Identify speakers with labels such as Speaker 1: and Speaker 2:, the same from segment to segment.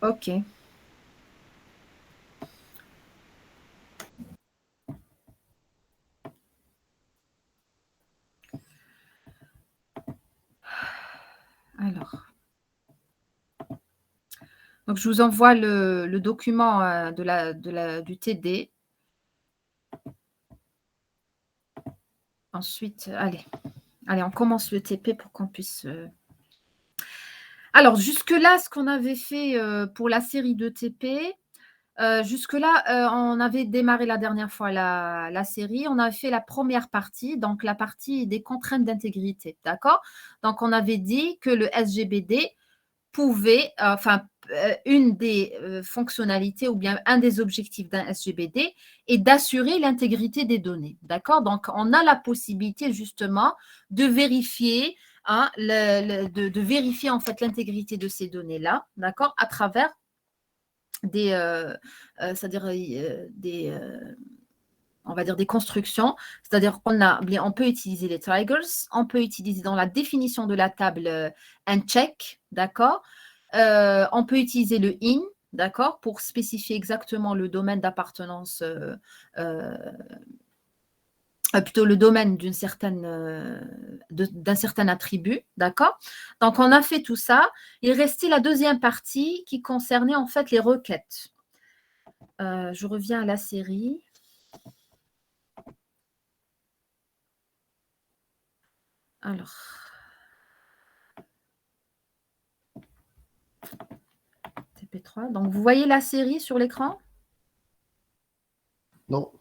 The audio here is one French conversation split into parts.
Speaker 1: OK. Alors. Donc, je vous envoie le document du TD. Ensuite, allez, on commence le TP pour qu'on puisse. Alors, jusque-là, ce qu'on avait fait pour la série de TP, jusque-là, on avait démarré la dernière fois la série. On avait fait la première partie, donc la partie des contraintes d'intégrité. D'accord? Donc, on avait dit que le SGBD pouvait, une des fonctionnalités ou bien un des objectifs d'un SGBD est d'assurer l'intégrité des données. D'accord? Donc, on a la possibilité justement de vérifier, hein, de vérifier en fait l'intégrité de ces données-là, d'accord, à travers des, c'est-à-dire on va dire des constructions, c'est-à-dire on peut utiliser les triggers, on peut utiliser dans la définition de la table un check, d'accord. On peut utiliser le in, d'accord, pour spécifier exactement le domaine d'appartenance, plutôt le domaine d'un certain attribut, d'accord. Donc, on a fait tout ça. Il restait la deuxième partie qui concernait en fait les requêtes. Je reviens à la série. Alors, TP3. Donc, vous voyez la série sur l'écran?
Speaker 2: Non.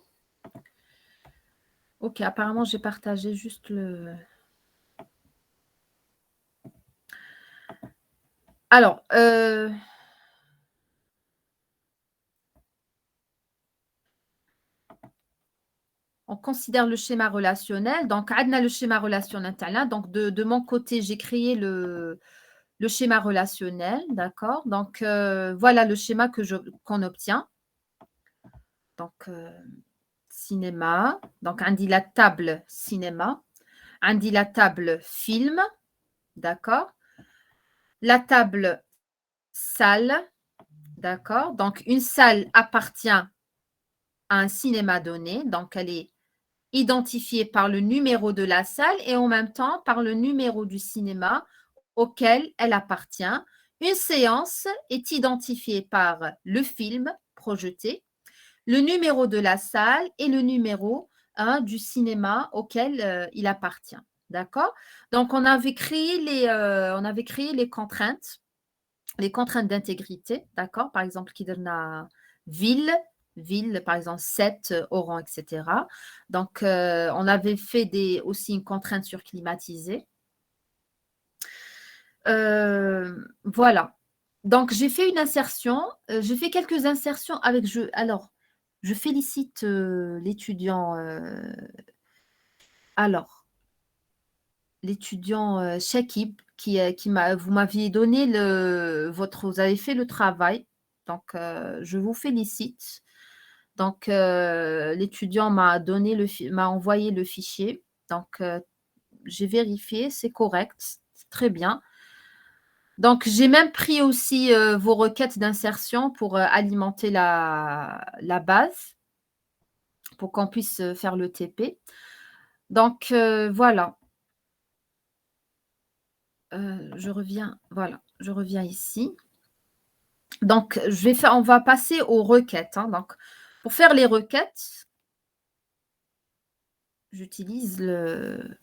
Speaker 1: Ok, apparemment, j'ai partagé juste le... Alors, on considère le schéma relationnel. Donc, on a le schéma relationnel. Donc, de mon côté, j'ai créé le schéma relationnel. D'accord. Donc, voilà le schéma qu'on obtient. Donc, cinéma. Donc, on dit la table cinéma. On dit la table film. D'accord. La table salle. D'accord. Donc, une salle appartient à un cinéma donné. Donc, elle est identifiée par le numéro de la salle et en même temps par le numéro du cinéma auquel elle appartient. Une séance est identifiée par le film projeté, le numéro de la salle et le numéro du cinéma auquel il appartient. D'accord? Donc, on avait créé les contraintes d'intégrité, d'accord? Par exemple, qui donne la ville, par exemple, 7 au rang, etc. Donc, on avait fait aussi une contrainte sur climatisé. Voilà. Donc, j'ai fait une insertion. J'ai fait quelques insertions avec Alors, je félicite l'étudiant. Alors, l'étudiant Shakib vous m'aviez donné vous avez fait le travail. Donc, je vous félicite. Donc, l'étudiant m'a envoyé le fichier. Donc, j'ai vérifié, c'est correct, c'est très bien. Donc, j'ai même pris aussi vos requêtes d'insertion pour alimenter la base, pour qu'on puisse faire le TP. Donc, voilà. Je reviens ici. Donc, on va passer aux requêtes. Hein. Donc, pour faire les requêtes, j'utilise le...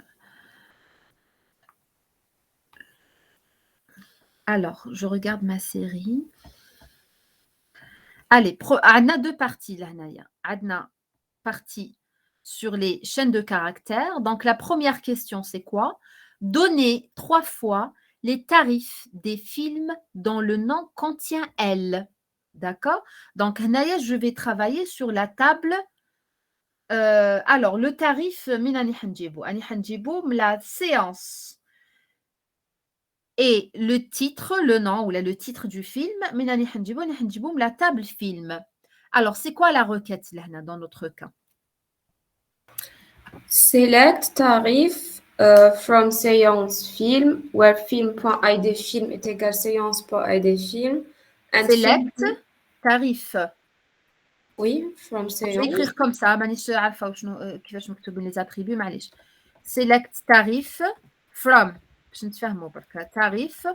Speaker 1: Alors, je regarde ma série. Allez, on a deux parties là, Naya. On a partie sur les chaînes de caractères. Donc, la première question, c'est quoi? Donner 3 fois les tarifs des films dont le nom contient L. D'accord? Donc, Naya, je vais travailler sur la table. Alors, le tarif, Minani Hanjibou. Ani Hanjibou, la séance et le titre, le nom ou le titre du film, Minani Hanjibou, la table film. Alors, c'est quoi la requête là, dans notre cas?
Speaker 3: Select tarif from séance film, where film.id film est égal séance.id film, And
Speaker 1: select
Speaker 3: film.
Speaker 1: tarif.
Speaker 3: Oui, from
Speaker 1: Je vais
Speaker 3: séance.
Speaker 1: écrire comme ça مانيش عارفة وشنو كيفاش مكتوبين les attributs معليش. select tarif from باش نتفاهموا برك tarif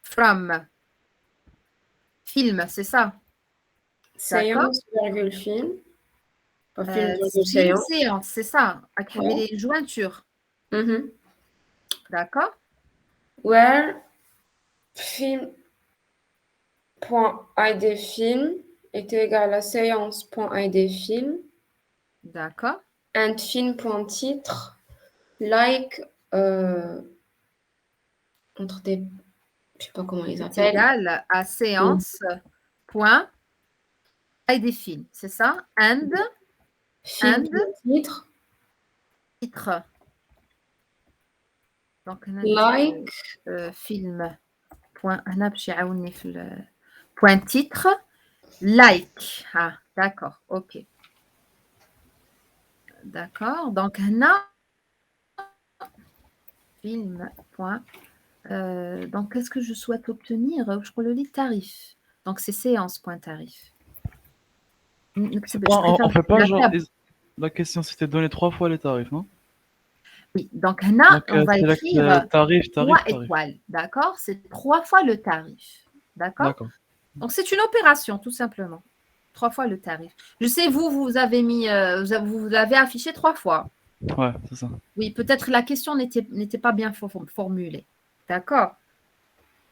Speaker 1: from film, c'est ça? D'accord.
Speaker 3: Séance, virgule, film. Pas film, virgule,
Speaker 1: Film
Speaker 3: séance.
Speaker 1: séance, c'est ça. Avec
Speaker 3: Ouais.
Speaker 1: les jointures.
Speaker 3: Mhm.
Speaker 1: D'accord.
Speaker 3: Where film.id film est égal à séance.id film.
Speaker 1: D'accord.
Speaker 3: And film.titre like entre des, je sais pas comment ils
Speaker 1: C'est
Speaker 3: appellent.
Speaker 1: égal à séance point et des films, c'est ça? And
Speaker 3: Film.titre
Speaker 1: titre. Donc
Speaker 3: like
Speaker 1: film point هنا باش يعاوني في point titre like. Ah, d'accord. OK. D'accord. Donc هنا film point donc qu'est-ce que je souhaite obtenir? Je crois le tarif. Donc c'est séance point tarif.
Speaker 2: C'est
Speaker 1: Je
Speaker 2: pas, on
Speaker 1: préfère
Speaker 2: fait pas
Speaker 1: la
Speaker 2: genre.
Speaker 1: table.
Speaker 2: La question c'était donner 3 fois les tarifs, non?
Speaker 1: Oui, donc là,
Speaker 2: Donc,
Speaker 1: on va
Speaker 2: select,
Speaker 1: écrire
Speaker 2: tarif,
Speaker 1: 3
Speaker 2: tarif.
Speaker 1: étoiles, d'accord? C'est 3 fois le tarif, d'accord?
Speaker 2: D'accord.
Speaker 1: Donc c'est une opération, tout simplement. 3 fois le tarif. Je sais, vous avez mis, vous l'avez affiché 3 fois.
Speaker 2: Ouais, c'est ça.
Speaker 1: Oui, peut-être la question n'était pas bien formulée, d'accord?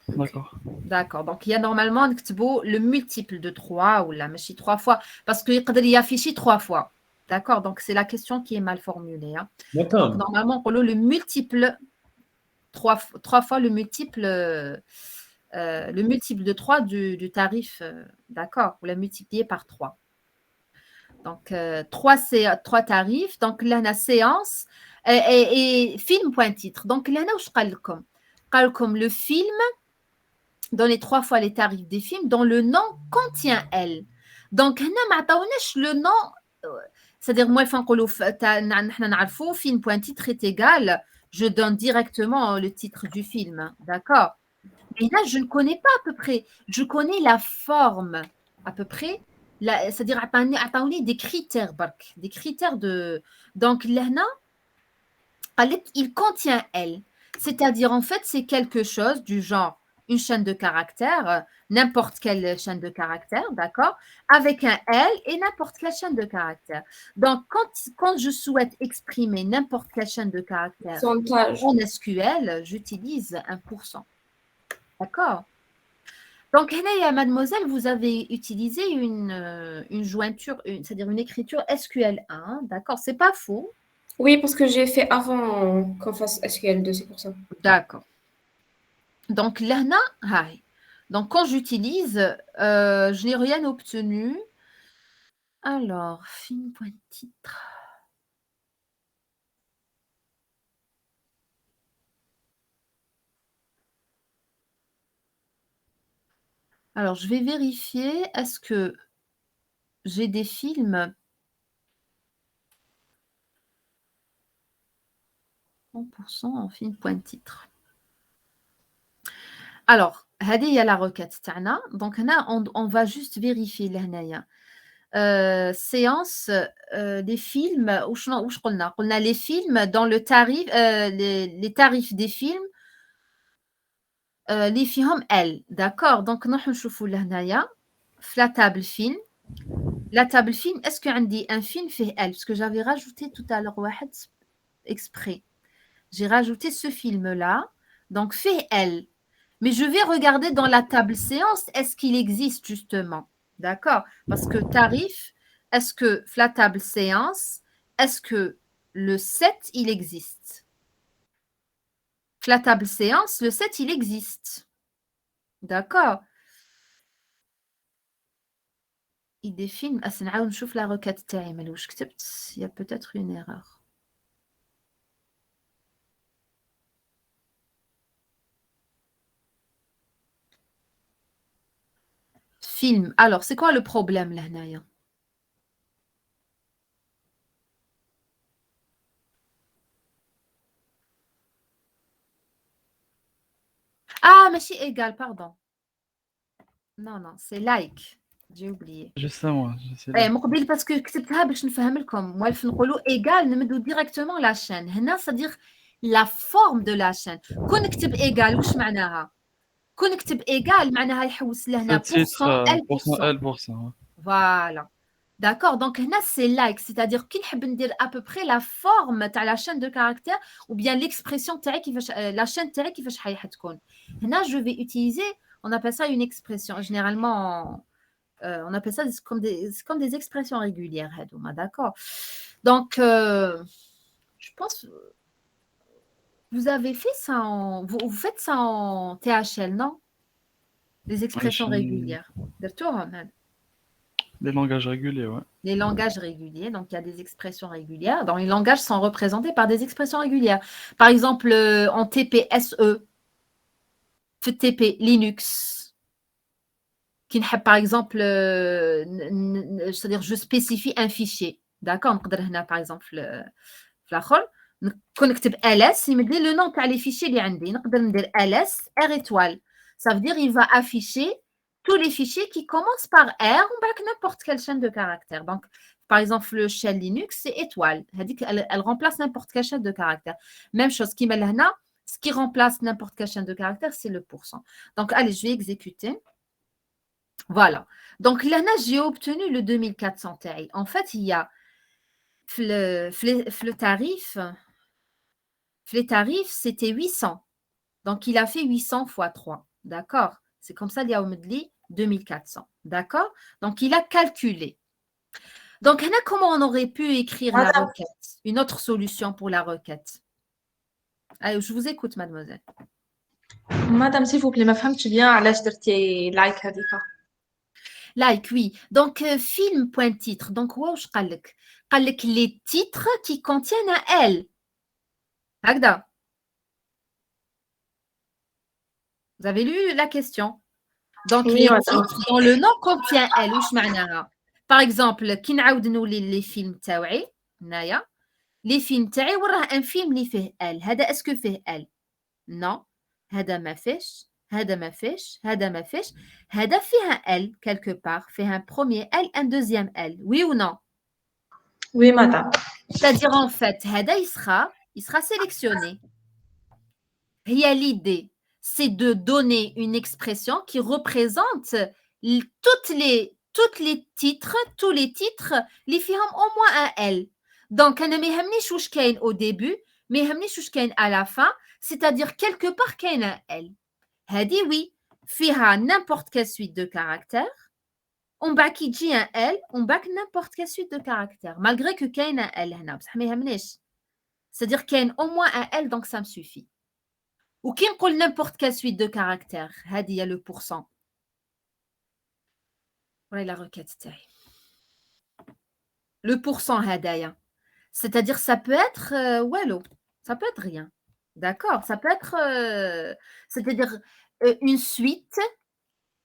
Speaker 2: D'accord.
Speaker 1: D'accord. Donc il y a normalement le multiple de 3 ou la machine 3 fois, parce qu'il y a affiché 3 fois. D'accord? Donc c'est la question qui est mal formulée. Hein. Donc normalement, on le multiple, 3 fois le multiple de 3 du tarif, d'accord? Vous la multipliez par 3. Donc 3 tarifs. Donc là, on a séance et film.titre. Donc là, comme le film, dans les 3 fois les tarifs des films, dont le nom contient elle. Donc, le nom, c'est-à-dire, moi, film.titre est égal, je donne directement le titre du film, d'accord? Mais là, je ne connais pas à peu près, je connais la forme à peu près, c'est-à-dire, des critères, des critères de. Donc, là, il contient elle. C'est-à-dire, en fait, c'est quelque chose du genre une chaîne de caractères, n'importe quelle chaîne de caractères, d'accord, avec un L et n'importe quelle chaîne de caractères. Donc, quand je souhaite exprimer n'importe quelle chaîne de caractères
Speaker 3: pourcentage.
Speaker 1: en SQL, j'utilise 1%. D'accord? Donc, mademoiselle, vous avez utilisé une jointure, c'est-à-dire une écriture SQL1, d'accord? C'est pas faux.
Speaker 3: Oui, parce que j'ai fait avant qu'on fasse SQL2, c'est pour ça.
Speaker 1: D'accord. Donc, là, donc quand j'utilise, je n'ai rien obtenu. Alors, film.titre. Alors, je vais vérifier, est-ce que j'ai des films 100% en film.titre. Alors, هذه هي la requête تاعنا. Donc, là, on va juste vérifier لهنايا. Séance des films واش قلنا les films dans le tarif les tarifs des films اللي فيهم L, d'accord? Donc نروحو نشوفو لهنايا في la table film. La table film, est-ce que عندي un film فيه L? Parce que j'avais rajouté tout à l'heure واحد exprès. J'ai rajouté ce film-là, donc fait L. Mais je vais regarder dans la table séance, est-ce qu'il existe justement? D'accord? Parce que tarif, est-ce que la table séance, est-ce que le 7, il existe? La table séance, le 7, il existe. D'accord? Il définit. Ah, c'est une chouf la requête تاعي مالوش كتبت. Il y a peut-être une erreur. Film. Alors, c'est quoi le problème là, Naya? Ah, mais c'est égal, pardon. Non, c'est like. J'ai oublié.
Speaker 2: Je sais, moi. Je sais.
Speaker 1: مقبل parce que كتبتها باش نفهم لكم. Moi, il نقولوا égal, نمدوا directement la chaîne. هنا, c'est-à-dire la forme de la chaîne. كون نكتب égal, واش معناها؟ كون نكتب égal, معناها يحوس لهنا
Speaker 2: Ce titre,
Speaker 1: %, L%.
Speaker 2: L%.
Speaker 1: Voilà. D'accord, donc là c'est like, c'est-à-dire qu'il dire à peu près la forme de la chaîne de caractères ou bien l'expression la chaîne qui fait حتكون. Là je vais utiliser, on appelle ça une expression. Généralement, on appelle ça comme des expressions régulières. D'accord. Donc, je pense, vous avez fait ça vous faites ça en THL, non? Les expressions régulières.
Speaker 2: Les langages réguliers, ouais.
Speaker 1: Les langages réguliers, donc il y a des expressions régulières. Donc les langages sont représentés par des expressions régulières. Par exemple, en TPSE, FTP, Linux, qui par exemple, c'est-à-dire je spécifie un fichier. D'accord? Par exemple, connecter ls, il me dit le nom des fichiers اللي عندي. نقدر ندير ls r étoile. Ça veut dire il va afficher tous les fichiers qui commencent par R ou avec n'importe quelle chaîne de caractères. Donc, par exemple, le shell Linux, c'est étoile. Elle remplace n'importe quelle chaîne de caractères. Même chose, ce qui remplace n'importe quelle chaîne de caractères, c'est le %. Donc, allez, je vais exécuter. Voilà. Donc, là, j'ai obtenu le 2400 Ti. En fait, il y a le tarif, c'était 800. Donc, il a fait 800 fois 3. D'accord? C'est comme ça, il y a au Medli 2400. D'accord? Donc, il a calculé. Donc, comment on aurait pu écrire la requête? Une autre solution pour la requête. Allez, je vous écoute, mademoiselle.
Speaker 4: Madame, s'il vous plaît, ma femme, tu viens à l'âge de like هذيك.
Speaker 1: Like, oui. Donc, film.titre. Donc, wow, je قالك les titres qui contiennent un L. هكذا. Vous avez lu la question? Donc,
Speaker 4: Oui,
Speaker 1: les
Speaker 4: madame.
Speaker 1: titres dont le nom contient L. واش معناها? Par exemple, كي نعاود نولي les films تاوعي هنايا les films تاعي وراه un film اللي فيه L. هذا اسكو فيه L؟ Non. هذا ما فيش. هذا ما فيش. هذا ما فيش. هذا فيه un L quelque part. Fait un premier L, un deuxième L. Oui ou non?
Speaker 4: Oui, madame.
Speaker 1: C'est-à-dire en fait, هذا il sera sélectionné. هي l'idée, c'est de donner une expression qui représente tous les titres اللي فيهم au moins un L. Donc, أنا ما يهمنيش واش كاين au début, ما يهمنيش واش كاين à la fin, c'est-à-dire quelque part كاين un L. هذه oui, فيها n'importe quelle suite de caractères. On back يجي un L, on back n'importe quelle suite de caractères, malgré que كاين un L هنا, بصح ما يهمنيش. C'est-à-dire كاين au moins un L, donc ça me suffit. Ou qui نقول n'importe quelle suite de caractères, هذه هي le %. Voilà la requête تاعي. Le % هدايا. C'est-à-dire ça peut être wallo, ça peut être rien. D'accord? Ça peut être c'est-à-dire une suite,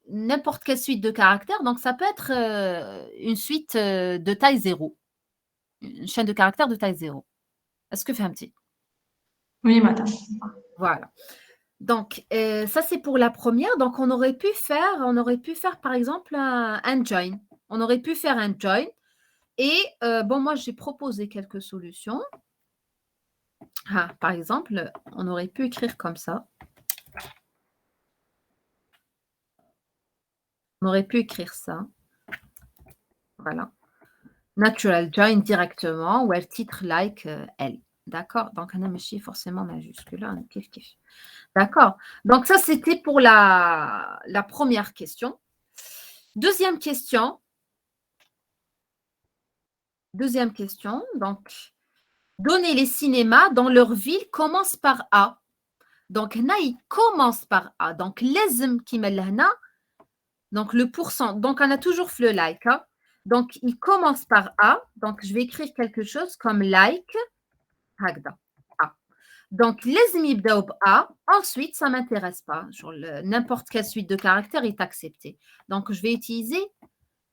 Speaker 1: n'importe quelle suite de caractères, donc ça peut être une suite de taille 0. Une chaîne de caractères de taille 0. Est-ce que فهمتي?
Speaker 4: Oui, madame.
Speaker 1: Voilà. Donc, ça, c'est pour la première. Donc, on aurait pu faire par exemple, un join. On aurait pu faire un join. Et, bon, moi, j'ai proposé quelques solutions. Ah, par exemple, on aurait pu écrire comme ça. On aurait pu écrire ça. Voilà. Natural join directement, ou elle titre like L. D'accord? Donc, on a mis forcément majuscule. Kif, kif. D'accord. Donc, ça, c'était pour la première question. Deuxième question. Donc, donner les cinémas dans leur ville commence par A. Donc, là, il commence par A. Donc, l'ezm qui met là, donc le %. Donc, on a toujours le like. Hein? Donc, il commence par A. Donc, je vais écrire quelque chose comme like. هكذا. A. Donc, l'ezm يبداو A. Ensuite, ça ne m'intéresse pas. N'importe quelle suite de caractères est acceptée. Donc, je vais utiliser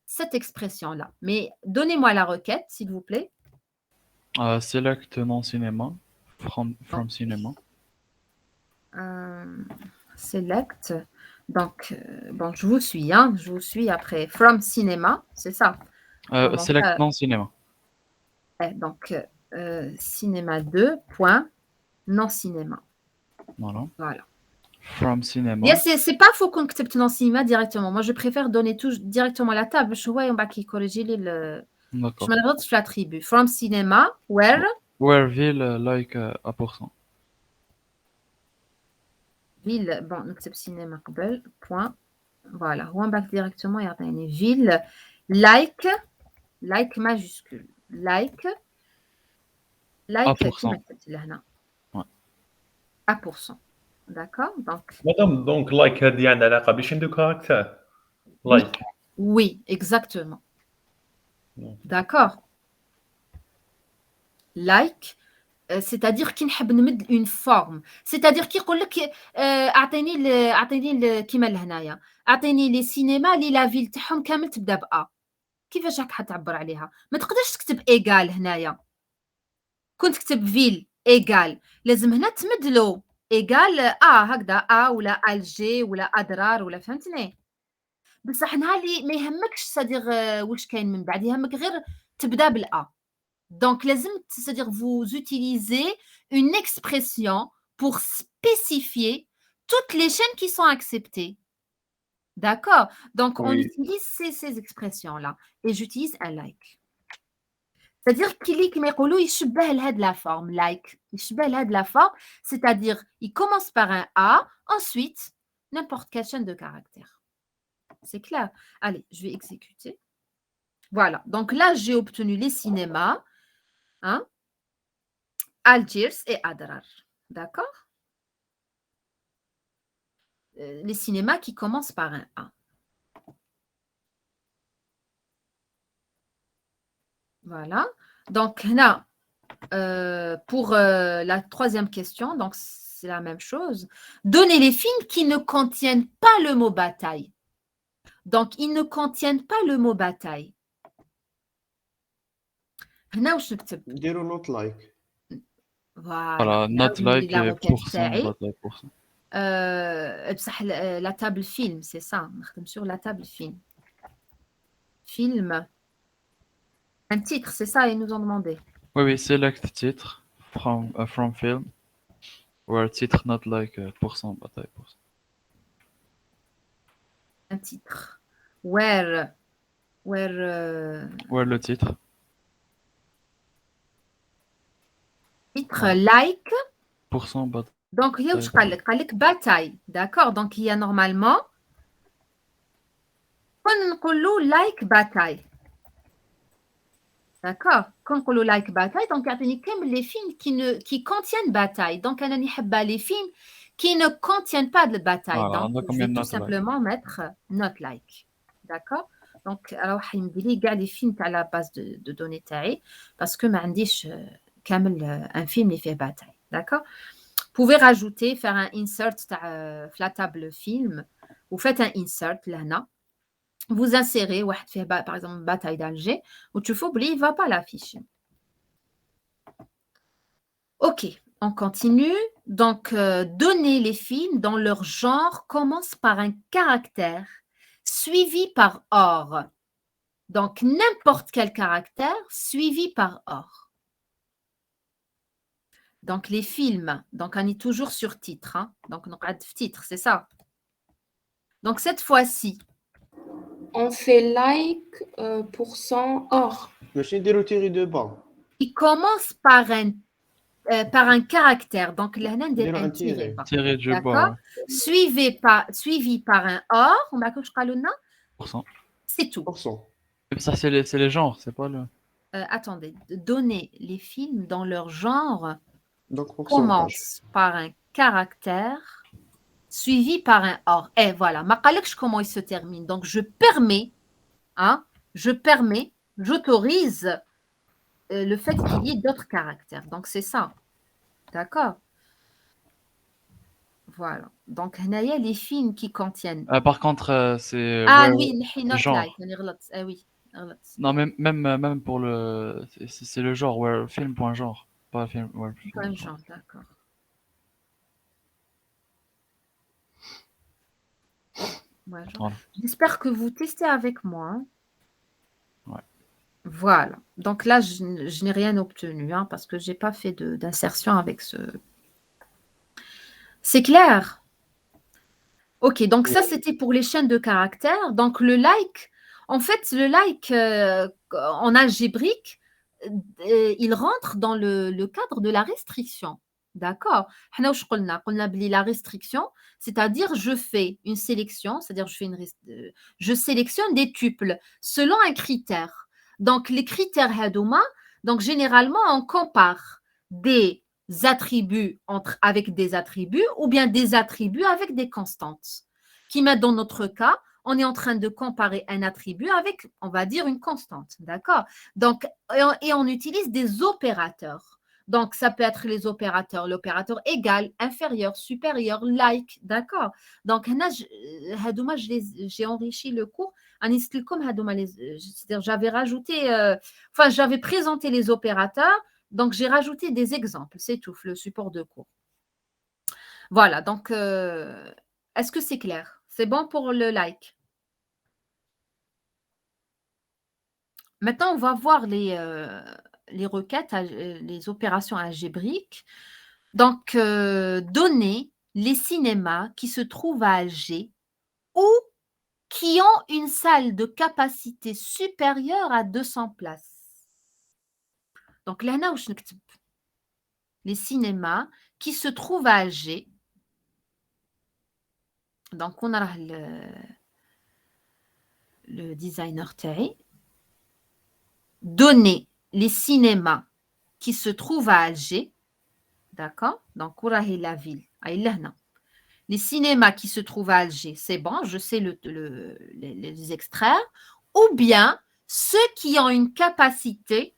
Speaker 1: cette expression-là. Mais donnez-moi la requête, s'il vous plaît.
Speaker 2: Select non cinéma from cinéma.
Speaker 1: Select. Donc, bon, je vous suis, hein. Je vous suis après. From cinéma, c'est ça.
Speaker 2: Select non-cinéma.
Speaker 1: Donc, cinéma 2, point, non cinéma.
Speaker 2: Voilà.
Speaker 1: Voilà.
Speaker 2: From cinéma.
Speaker 1: Yes, c'est pas faux qu'on accepte non cinéma directement. Moi, je préfère donner tout directement la table. Je vois, on va qui corriger le.
Speaker 2: D'accord.
Speaker 1: Je me rends sur l'attribut. From cinéma, where
Speaker 2: Where will like à %.
Speaker 1: ville. Bon, on accepte cinéma, point. Voilà. On va directement et une ville. Like majuscule. Like.
Speaker 2: À %.
Speaker 1: Ouais. À %. D'accord. Donc.
Speaker 5: Madame, donc like هذه عندها علاقة بشين دو كاركتر. Like.
Speaker 1: Oui, exactement. D'accord. Like, c'est-à-dire qu'il نحب نمد une forme. C'est-à-dire كيقول لك اعطيني كيما لهنايا. اعطيني لي سينما اللي لا فيل تاعهم كامل تبدا بأ. كيفاش راك حتعبر عليها؟ ما تقدرش تكتب ايغال هنايا. كنت تكتب فيل ايغال، لازم هنا تمد له ايغال هكذا ولا الجي ولا اضرار ولا فهمتني؟ بصح نهار اللي ما يهمكش صديق واش كاين من بعد، يهمك غير تبدا بالأ. Donc, c'est-à-dire vous utilisez une expression pour spécifier toutes les chaînes qui sont acceptées. D'accord? Donc, on
Speaker 5: Oui.
Speaker 1: utilise ces expressions-là. Et j'utilise un like. C'est-à-dire qu'il est يشبه لهاد la forme, like. يشبه لهاد la forme, c'est-à-dire il commence par un A, ensuite n'importe quelle chaîne de caractères. C'est clair? Allez, je vais exécuter. Voilà. Donc là, j'ai obtenu les cinémas. Hein? Algiers et Adrar. D'accord? Les cinémas qui commencent par un A. Voilà. Donc, là, pour la troisième question, donc c'est la même chose. Donnez les films qui ne contiennent pas le mot bataille. Donc, ils ne contiennent pas le mot bataille. هنا واش نكتب؟
Speaker 6: نديرو نوت لايك.
Speaker 2: Voilà, not like %, but like %.
Speaker 1: بصح la table film, c'est ça. نخدم sur la table film. Film. Un titre, c'est ça, ils nous ont demandé.
Speaker 2: Oui, select titre from film. Where titre not like %, but like %.
Speaker 1: Un titre. Where
Speaker 2: Where le titre.
Speaker 1: titre like.
Speaker 2: %, but
Speaker 1: Donc, il y a bataille. D'accord? Donc, il y a normalement like bataille. D'accord? Quand on like bataille, donc il y a les films qui contiennent bataille. Donc, il y a les films qui ne contiennent pas de bataille.
Speaker 2: Voilà,
Speaker 1: donc, je vais tout simplement mettre not like. D'accord? Donc, alors, il me dit les films à la base de données taille parce que un film qui fait bataille. D'accord? Vous pouvez rajouter, faire un insert la table film. Vous faites un insert là. Vous insérez, par exemple, bataille d'Alger, ou tu faut oublier, il ne va pas l'afficher. Ok, on continue. Donc, donner les films dans leur genre commence par un caractère suivi par or. Donc, n'importe quel caractère suivi par or. Donc, les films, donc on est toujours sur titre. Hein? Donc, on a titre, c'est ça. Donc, cette fois-ci,
Speaker 3: on fait like % or.
Speaker 6: ماشي نديرو تيري دو با.
Speaker 1: Il commence par un caractère. Donc, là, on a un tiré.
Speaker 2: Tiré du
Speaker 1: D'accord?
Speaker 2: bas.
Speaker 1: Suivi par un or. On va
Speaker 2: %.
Speaker 1: c'est tout.
Speaker 2: Ça, c'est les genres, c'est pas le.
Speaker 1: Attendez, donner les films dans leur genre
Speaker 6: Donc,
Speaker 1: commence par un caractère suivi par un or. Et voilà, ma comment il se termine. Donc, j'autorise le fait qu'il y ait d'autres caractères. Donc, c'est ça. D'accord? Voilà. Donc, il y a les films qui contiennent.
Speaker 2: Par contre, c'est.
Speaker 1: Oui,
Speaker 2: genre.
Speaker 1: Oui.
Speaker 2: Non, même pour le. C'est le genre, where film.genre. Pas film.
Speaker 1: Point genre, d'accord. Ouais,
Speaker 2: Voilà.
Speaker 1: j'espère que vous testez avec moi, hein.
Speaker 2: Ouais.
Speaker 1: Voilà. Donc là, je n'ai rien obtenu, hein, parce que je n'ai pas fait d'insertion avec ce. C'est clair? Ok, donc ça, c'était pour les chaînes de caractères. Donc le like, en fait, le like en algébrique, il rentre dans le cadre de la restriction. D'accord? حنا واش قلنا؟ قلنا بلي la restriction, c'est-à-dire je fais une sélection, c'est-à-dire je sélectionne des tuples selon un critère. Donc les critères hadouma, donc généralement on compare des attributs avec des attributs ou bien des attributs avec des constantes. Qui met dans notre cas, on est en train de comparer un attribut avec, on va dire, une constante. D'accord? Donc, et on utilise des opérateurs. Donc, ça peut être les opérateurs, l'opérateur égal, inférieur, supérieur, like. D'accord? Donc, j'ai enrichi le cours. C'est-à-dire, j'avais rajouté, j'avais présenté les opérateurs. Donc, j'ai rajouté des exemples, c'est tout, le support de cours. Voilà, donc, est-ce que c'est clair? C'est bon pour le like? Maintenant, on va voir les requêtes, les opérations algébriques. Donc, donner les cinémas qui se trouvent à Alger ou qui ont une salle de capacité supérieure à 200 places. Donc, là, on a les cinémas qui se trouvent à Alger. Donc, on a le designer taille. Donner les cinémas qui se trouvent à Alger. D'accord? Donc, la ville. Les cinémas qui se trouvent à Alger, c'est bon, je sais les extraire. Ou bien ceux qui ont une capacité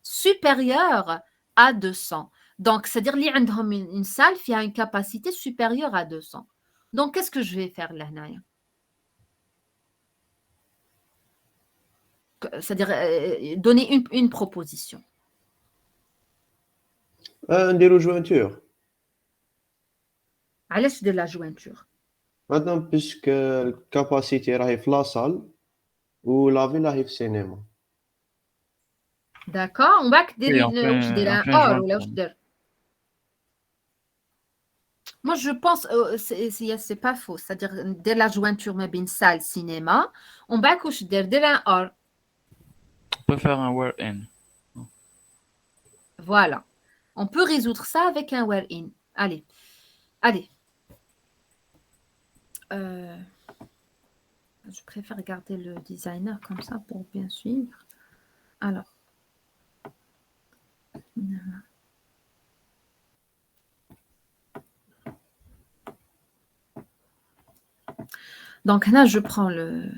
Speaker 1: supérieure à 200. Donc, c'est-à-dire qu'il y a une salle qui a une capacité supérieure à 200. Donc, qu'est-ce que je vais faire là? C'est-à-dire donner une proposition.
Speaker 6: نديرو jointure.
Speaker 1: علاش de la jointure?
Speaker 6: Maintenant, puisque la capacité راهي في la salle ou la ville راهي في cinéma.
Speaker 1: D'accord, on va
Speaker 2: Oui, on
Speaker 1: واش
Speaker 2: fait,
Speaker 1: دير
Speaker 2: on
Speaker 1: un
Speaker 2: fait une
Speaker 1: or ولا
Speaker 2: jointure.
Speaker 1: واش دير؟ Moi, je pense c'est pas faux. C'est-à-dire de la jointure ما بين salle cinéma, on va واش دير un or.
Speaker 2: On peut faire un where in.
Speaker 1: Voilà. On peut résoudre ça avec un where in. Allez. Allez. Je préfère regarder le designer comme ça pour bien suivre. Alors. Donc là, je prends le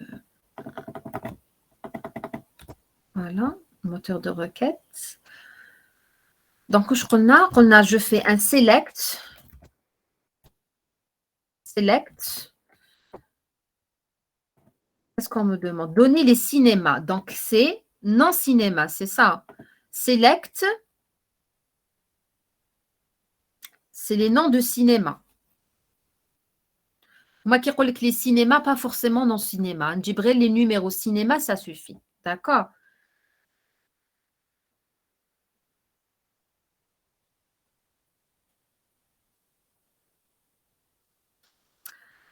Speaker 1: moteur de requête. Donc, je fais un select. Select. Qu'est-ce qu'on me demande? Donner les cinémas. Donc, c'est non-cinéma, c'est ça. Select. C'est les noms de cinéma. Moi qui dis que les cinémas, pas forcément non-cinéma. Djibril, les numéros cinéma, ça suffit. D'accord?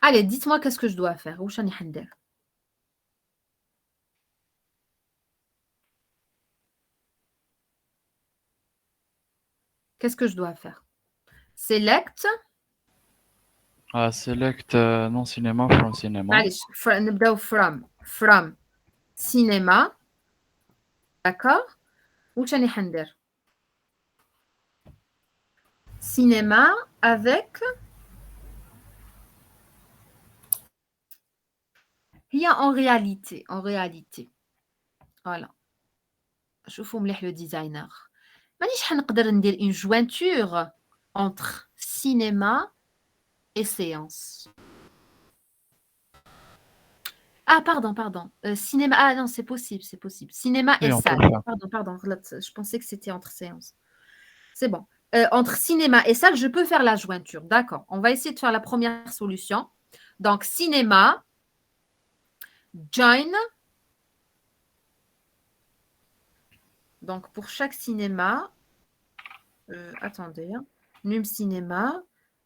Speaker 1: Allez, dites-moi qu'est-ce que je dois faire. Qu'est-ce que je dois faire? Select.
Speaker 2: Select non-cinéma from cinéma.
Speaker 1: Allez, نبداو from cinéma. D'accord? واش راني حندير؟ Cinéma avec هي en réalité voilà. شوفوا مليح le designer. مانيش حنقدر ندير une jointure entre cinéma et séance. Ah, pardon. Cinéma. Ah non, c'est possible. Cinéma et
Speaker 2: Oui,
Speaker 1: salle. Pardon. Je pensais que c'était entre séances. C'est bon. Entre cinéma et salle, je peux faire la jointure. D'accord. On va essayer de faire la première solution. Donc, cinéma, join. Donc, pour chaque cinéma, attendez, hein, num cinéma,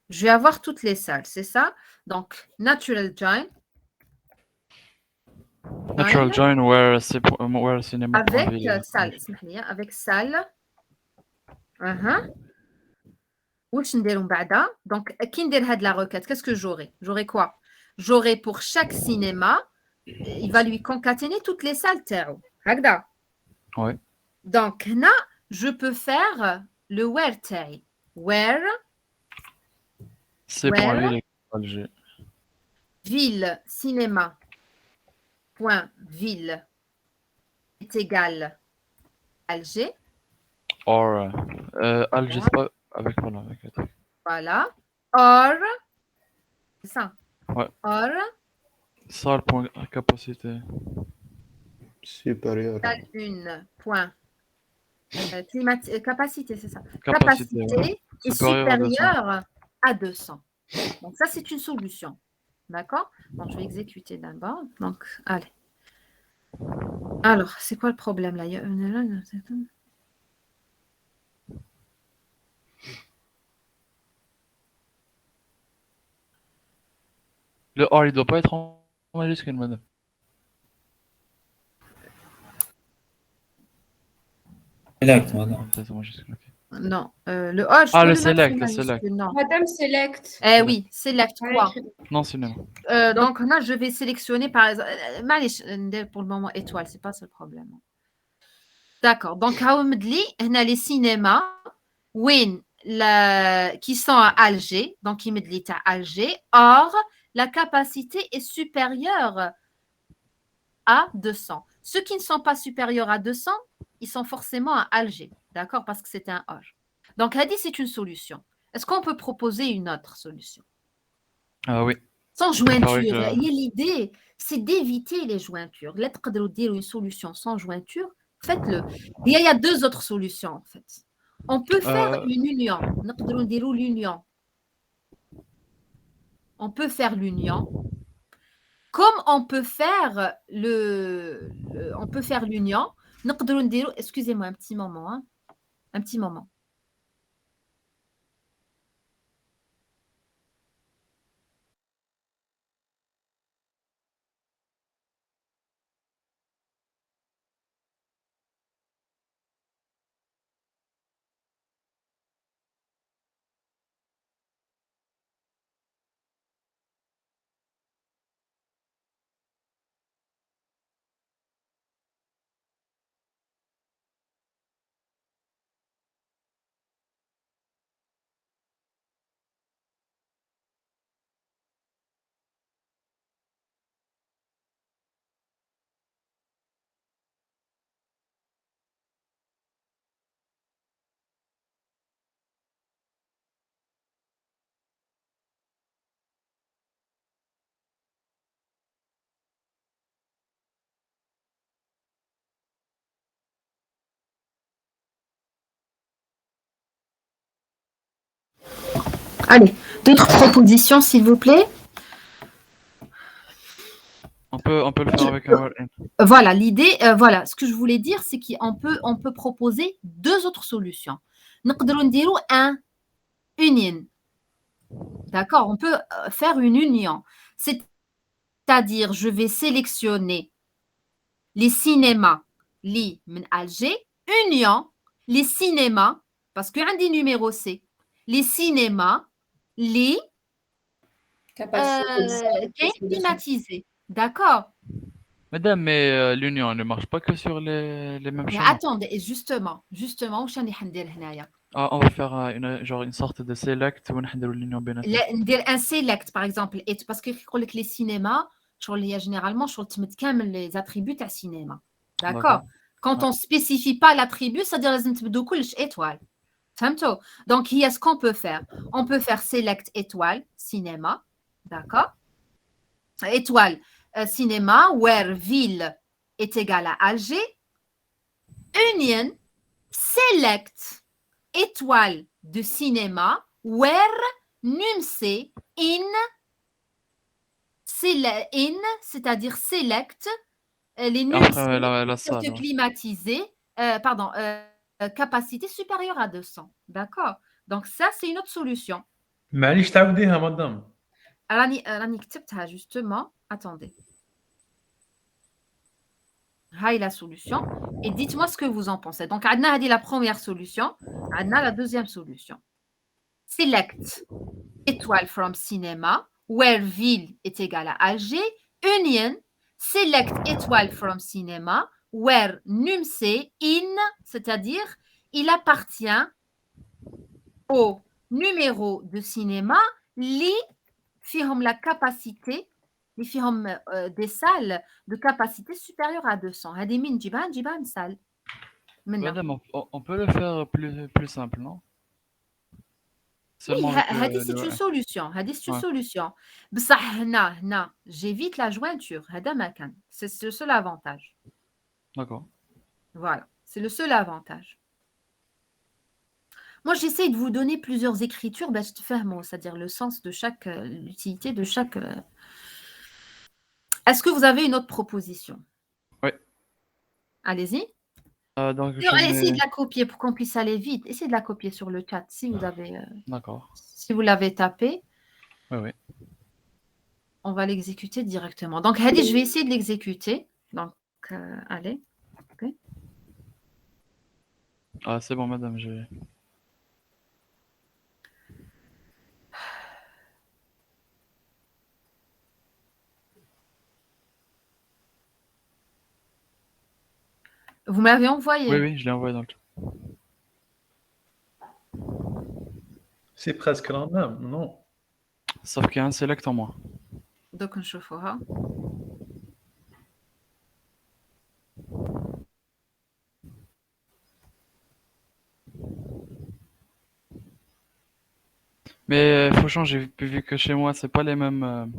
Speaker 1: je vais avoir toutes les salles, c'est ça? Donc, natural join.
Speaker 2: Natural join where cinema
Speaker 1: Avec
Speaker 2: ville.
Speaker 1: salle, اسمحلي, avec salle. واش نديرو من بعدا؟ Donc, كي ندير هاد la requête, qu'est-ce que j'aurai? J'aurai quoi? J'aurai pour chaque cinéma, il va lui concaténer toutes les salles تاعو. هكذا.
Speaker 2: Ouais.
Speaker 1: Donc, هنا, je peux faire le where تاعي. Where
Speaker 2: C'est pour ville Alger.
Speaker 1: ville cinéma point ville est égal Alger.
Speaker 2: Or Alger, c'est pas avec voilà avec le truc.
Speaker 1: Voilà. Or, c'est ça.
Speaker 2: Ouais.
Speaker 1: Or,
Speaker 2: Salle point capacité.
Speaker 6: Supérieur.
Speaker 1: salle 1 point capacité, c'est ça.
Speaker 2: Capacité,
Speaker 1: Capacité
Speaker 2: ouais.
Speaker 1: est
Speaker 2: Supérieur à 200.
Speaker 1: supérieure à 200. Donc, ça, c'est une solution. D'accord? Bon, je vais exécuter d'abord. Donc, allez. Alors, c'est quoi le problème là?
Speaker 2: Le or, il doit pas être en majuscule, madame.
Speaker 7: Select, madame.
Speaker 2: C'est en majuscule, ok.
Speaker 1: Non, le or, je
Speaker 2: Ah,
Speaker 1: peux
Speaker 2: le
Speaker 1: mettre
Speaker 2: select,
Speaker 1: en
Speaker 2: le
Speaker 1: majuscule,
Speaker 2: select.
Speaker 1: non.
Speaker 3: Madame Select.
Speaker 1: Eh oui, select quoi?
Speaker 2: Non, cinéma.
Speaker 1: Donc là, je vais sélectionner par exemple. معليش ندير pour le moment étoile, c'est pas ça le problème. D'accord. Donc, on a les cinémas qui sont à Alger. Donc, il me dit à Alger. Or, la capacité est supérieure à 200. Ceux qui ne sont pas supérieurs à 200, ils sont forcément à Alger. D'accord? Parce que c'est un or. Donc, Hadi, c'est une solution. Est-ce qu'on peut proposer une autre solution?
Speaker 2: Ah oui.
Speaker 1: Sans jointure.
Speaker 2: que-
Speaker 1: L'idée, c'est d'éviter les jointures. Là, tu dire une solution sans jointure, faites-le. Il y a deux autres solutions, en fait. On peut faire une union. نقدروا نديروا l'union. On peut faire l'union. Comme on peut faire on peut faire l'union. نقدروا نديروا. Excusez-moi un petit moment. Hein. Un petit moment. Allez, d'autres propositions, s'il vous plaît.
Speaker 2: On peut le faire avec un word in.
Speaker 1: Voilà, l'idée, voilà, ce que je voulais dire, c'est on peut proposer deux autres solutions. نقدروا نديروا un union. D'accord, on peut faire une union. C'est-à-dire, je vais sélectionner les cinémas li من Alger, union, les cinémas, parce qu'il y a un des numéros C, les cinémas li climatisés. D'accord.
Speaker 2: Madame, mais l'union elle ne marche pas que sur les mêmes
Speaker 1: Mais
Speaker 2: chemins.
Speaker 1: attendez, justement, واش راني حندير هنايا؟
Speaker 2: Ah, on va faire une sorte de select où on va l'union بيناتهم.
Speaker 1: ندير un select par exemple parce que يقول لك les cinémas شغل هي généralement شغل تمد كامل les attributs تاع cinéma. D'accord. Quand on spécifie pas l'attribut, c'est-à-dire لازم تبدو كلش étoile. فهمتوا؟ Donc il y a ce qu'on peut faire. On peut faire select étoile cinéma. D'accord. Étoile cinéma where ville est égal à Alger. Union select étoile de cinéma where numc in in, c'est-à-dire select les NUMC
Speaker 2: Après la salle.
Speaker 1: postes
Speaker 2: Ouais.
Speaker 1: climatisés, capacité supérieure à 200. D'accord? Donc ça, c'est une autre solution.
Speaker 5: معليش تعاوديها مدام.
Speaker 1: راني كتبتها justement. Attendez. Haï la solution. Et dites-moi ce que vous en pensez. Donc, Adna a dit la première solution. Adna, la deuxième solution. Select étoile from cinéma, where ville est égal à Alger. Union, select étoile from cinéma, where numc in, c'est-à-dire il appartient au numéro de cinéma li fihom la capacité, li fihom des salles de capacité supérieure à 200. Hadi min njiba une salle. Maintenant.
Speaker 2: Madame, on peut le faire plus simple, non?
Speaker 1: Oui,
Speaker 2: Seulement avec
Speaker 1: Hadi, c'est une solution. Hadi, c'est une
Speaker 2: Ouais.
Speaker 1: solution. Bsah, hna, j'évite la jointure. Hada makan. C'est le seul avantage.
Speaker 2: D'accord.
Speaker 1: Voilà, c'est le seul avantage. Moi, j'essaie de vous donner plusieurs écritures, ben, je te fais un mot, c'est-à-dire le sens de chaque, l'utilité de chaque. Est-ce que vous avez une autre proposition?
Speaker 2: Oui.
Speaker 1: Allez-y.
Speaker 2: Donc,
Speaker 1: Essayez de la copier pour qu'on puisse aller vite. Essayez de la copier sur le chat si vous avez.
Speaker 2: D'accord.
Speaker 1: Si vous l'avez tapé.
Speaker 2: Oui.
Speaker 1: On va l'exécuter directement. Donc, Hadi, je vais essayer de l'exécuter. Donc, allez. Okay.
Speaker 2: Ah, c'est bon, madame,
Speaker 1: Vous m'avez envoyé.
Speaker 2: Oui, je l'ai envoyé dans le chat.
Speaker 5: C'est presque la même, non?
Speaker 2: Sauf qu'il y a un select en moins.
Speaker 1: Donc, نشوفوها.
Speaker 2: Mais il faut changer, vu que chez moi, c'est pas les mêmes.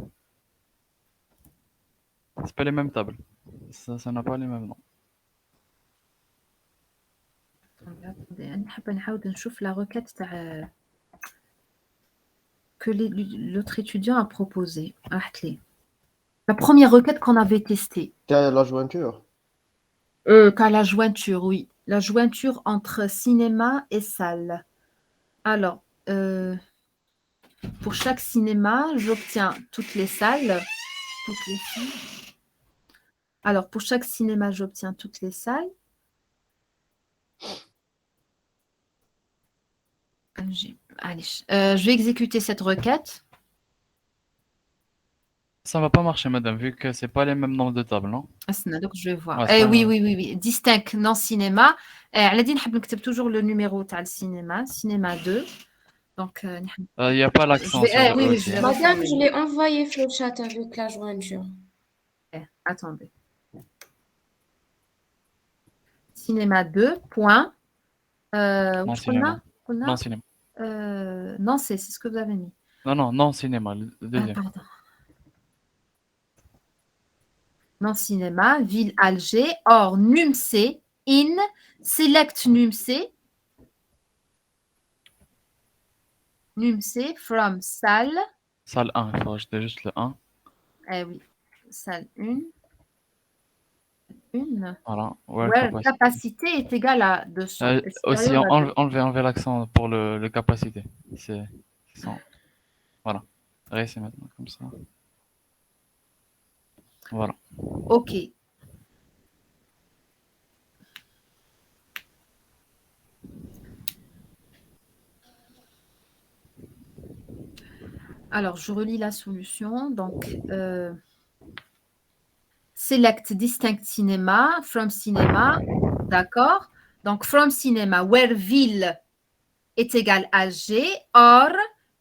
Speaker 2: C'est pas les mêmes tables. Ça n'a pas les mêmes noms.
Speaker 1: Attendez, نحب نعاود نشوف la requête تاع que l'autre étudiant a proposée. La première requête qu'on avait testée.
Speaker 6: La jointure.
Speaker 1: Qu'à la jointure, oui. La jointure entre cinéma et salle. Alors, pour chaque cinéma, j'obtiens toutes les salles. Alors, pour chaque cinéma, j'obtiens toutes les salles. Allez, je vais exécuter cette requête.
Speaker 2: Ça va pas marcher, madame, vu que c'est pas les mêmes nombres de tables, non?
Speaker 1: Donc, je vais voir.
Speaker 2: Ouais,
Speaker 1: oui. Distinct, non cinéma. Aladin, نحب نكتب toujours le numéro تاع le cinéma. Cinéma 2. Donc,
Speaker 2: il n'y a pas l'accent sur le
Speaker 1: oui,
Speaker 2: E.
Speaker 1: je vais
Speaker 3: Madame, je l'ai envoyé sur le chat avec la jointure.
Speaker 1: Attendez. Cinéma 2, point.
Speaker 2: Non, cinéma. Non, cinéma.
Speaker 1: Non, c'est ce que vous avez mis.
Speaker 2: Non, cinéma, le deuxième.
Speaker 1: Pardon. Non, cinéma, ville Alger, or NUMC, in, select NUMC. NUMC from salle.
Speaker 2: Salle 1, il faut rajouter juste le 1.
Speaker 1: Oui, salle 1.
Speaker 2: Voilà.
Speaker 1: Where capacité est égale à 200.
Speaker 2: Aussi, enlever l'accent pour le capacité. C'est 100. Voilà. Restez maintenant comme ça. Voilà.
Speaker 1: Ok. Alors, je relis la solution. Donc, select distinct cinéma, from cinéma, d'accord. Donc, from cinéma, where ville est égal à G, or,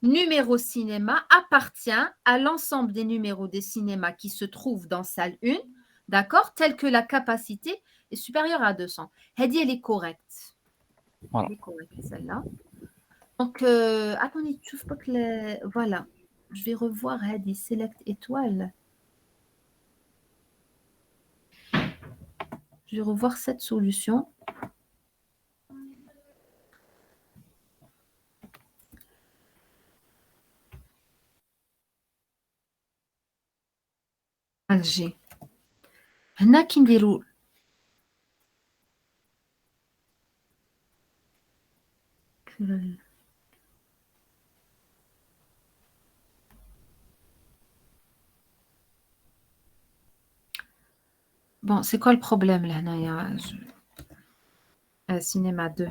Speaker 1: numéro cinéma appartient à l'ensemble des numéros des cinémas qui se trouvent dans salle 1, d'accord, tel que la capacité est supérieure à 200. Hadi, elle est correcte.
Speaker 2: Voilà.
Speaker 1: Elle est correcte, celle-là. Donc, attendez, je trouve pas que voilà. Je vais revoir Hadi, select étoile. Je vais revoir cette solution. Alger. هنا كي نديرو Bon, c'est quoi le problème là, Naya? Cinéma 2.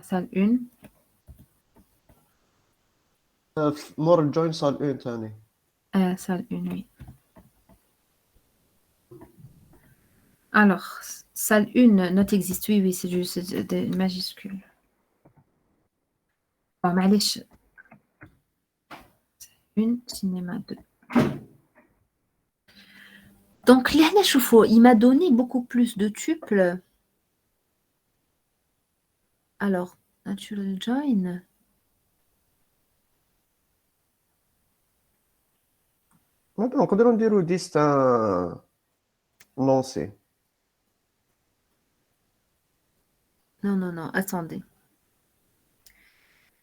Speaker 1: Salle 1.
Speaker 6: مور جوين صال 1 ثاني.
Speaker 1: Salle 1, oui. Alors, salle 1, note existe. Oui, oui, c'est juste des majuscules. Bon, معليش. 1, cinéma 2. Donc, là, il m'a donné beaucoup plus de tuples. Alors, natural join.
Speaker 6: مثلا نقدروا نديروا ديستان لونسي.
Speaker 1: Non, non, non, attendez.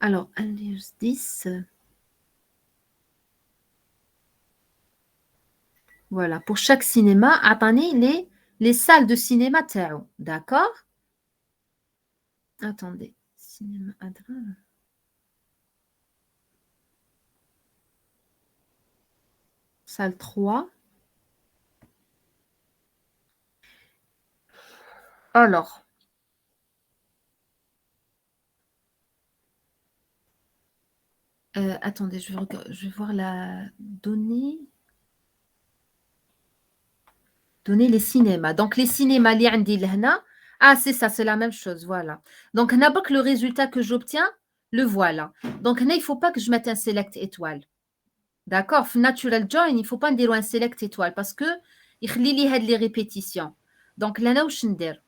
Speaker 1: Alors, alias 10. Voilà, pour chaque cinéma, attendez les salles de cinéma تاعو, d'accord? Attendez, cinéma Adra. Salle 3. Alors, attendez, je vais voir la donnée. Donner les cinémas. Donc, les cinémas, li عندي لهنا. Ah, c'est ça, c'est la même chose, voilà. Donc, le résultat que j'obtiens, le voilà. Donc, il ne faut pas que je mette un select étoile. D'accord? Natural join, il ne faut pas dire un select étoile parce que il y a les répétitions. Donc, là, où je ندير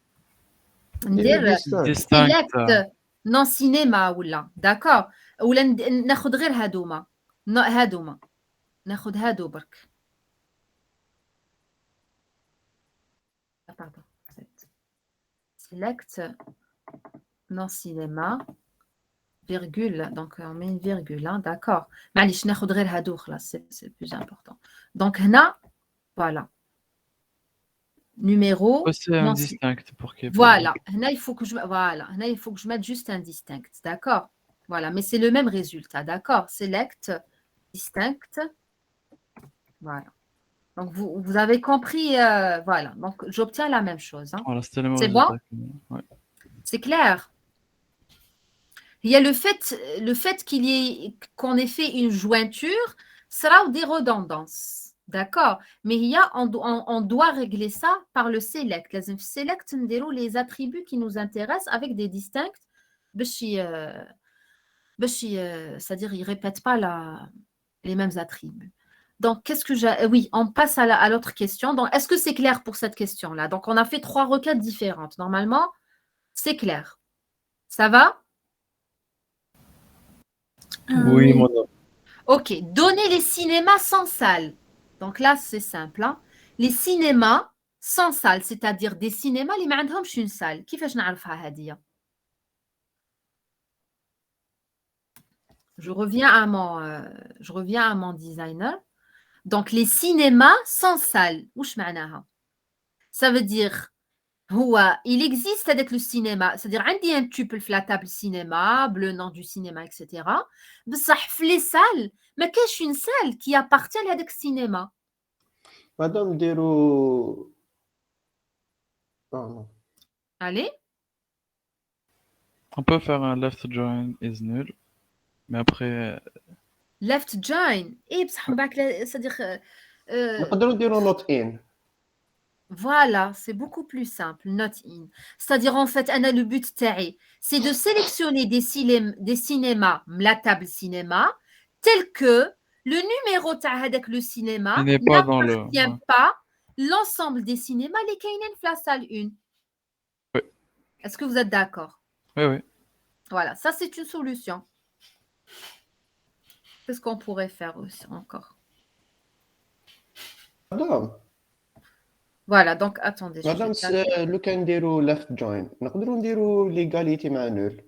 Speaker 1: select non cinéma ou là. D'accord? Ou là, ناخذ غير هادوما. هادوما. ناخذ هادو برك. Pardon. Select non cinéma, virgule. Donc, on met une virgule, hein, d'accord. Mais je n'ai pas là, c'est plus important. Donc, là, voilà. Numéro.
Speaker 2: C'est un distinct pour qu'il
Speaker 1: Voilà. Là, il faut que je mette juste un distinct, d'accord. Voilà, mais c'est le même résultat, d'accord. Select, distinct. Voilà. Donc, vous avez compris, voilà. Donc, j'obtiens la même chose. Hein.
Speaker 2: Voilà, c'était le même
Speaker 1: c'est bon?
Speaker 2: Ouais.
Speaker 1: C'est clair. Il y a le fait qu'on ait fait une jointure, sera des redondances. D'accord? Mais on doit régler ça par le select. Les select, les attributs qui nous intéressent avec des distincts. C'est-à-dire, ils ne répètent pas les mêmes attributs. Donc, qu'est-ce que j'ai... Oui, on passe à l'autre question. Donc, est-ce que c'est clair pour cette question-là? Donc, on a fait 3 requêtes différentes. Normalement, c'est clair. Ça va?
Speaker 6: Oui, madame.
Speaker 1: Ok, donner les cinémas sans salle. Donc là, c'est simple. Hein. Les cinémas sans salle, c'est-à-dire des cinémas qui n'ont pas une salle. كيفاش نعرفها هذه؟ Je reviens à mon designer. Donc, les cinémas sans salle. واش معناها? Ça veut dire il existe avec le cinéma, c'est-à-dire عندي un tuple في la table cinéma, le nom du cinéma, etc. بصح في les salles, ما كاينش une salle qui appartient à هذاك السينما.
Speaker 6: مادام نديرو
Speaker 1: Allez.
Speaker 2: On peut faire un left join is nul, mais après.
Speaker 1: Left join. بصح من بعد c'est-à-dire
Speaker 6: نقدروا نديرو not in.
Speaker 1: Voilà, c'est beaucoup plus simple, not in. C'est-à-dire, en fait, le but تاعي, c'est de sélectionner des cinémas, la table cinéma, tel que le numéro تاع هذاك le cinéma n'appartient pas l'ensemble des cinémas les كاينين في la salle 1.
Speaker 2: Oui.
Speaker 1: Est-ce que vous êtes d'accord?
Speaker 2: Oui, oui.
Speaker 1: Voilà, ça c'est une solution. Qu'est-ce qu'on pourrait faire aussi encore?
Speaker 6: Madame.
Speaker 1: Voilà, donc attendez. je
Speaker 6: مادام
Speaker 1: vais taper.
Speaker 6: لو كان نديرو ليفت جوين نقدروا نديرو ليغاليتي مع نول.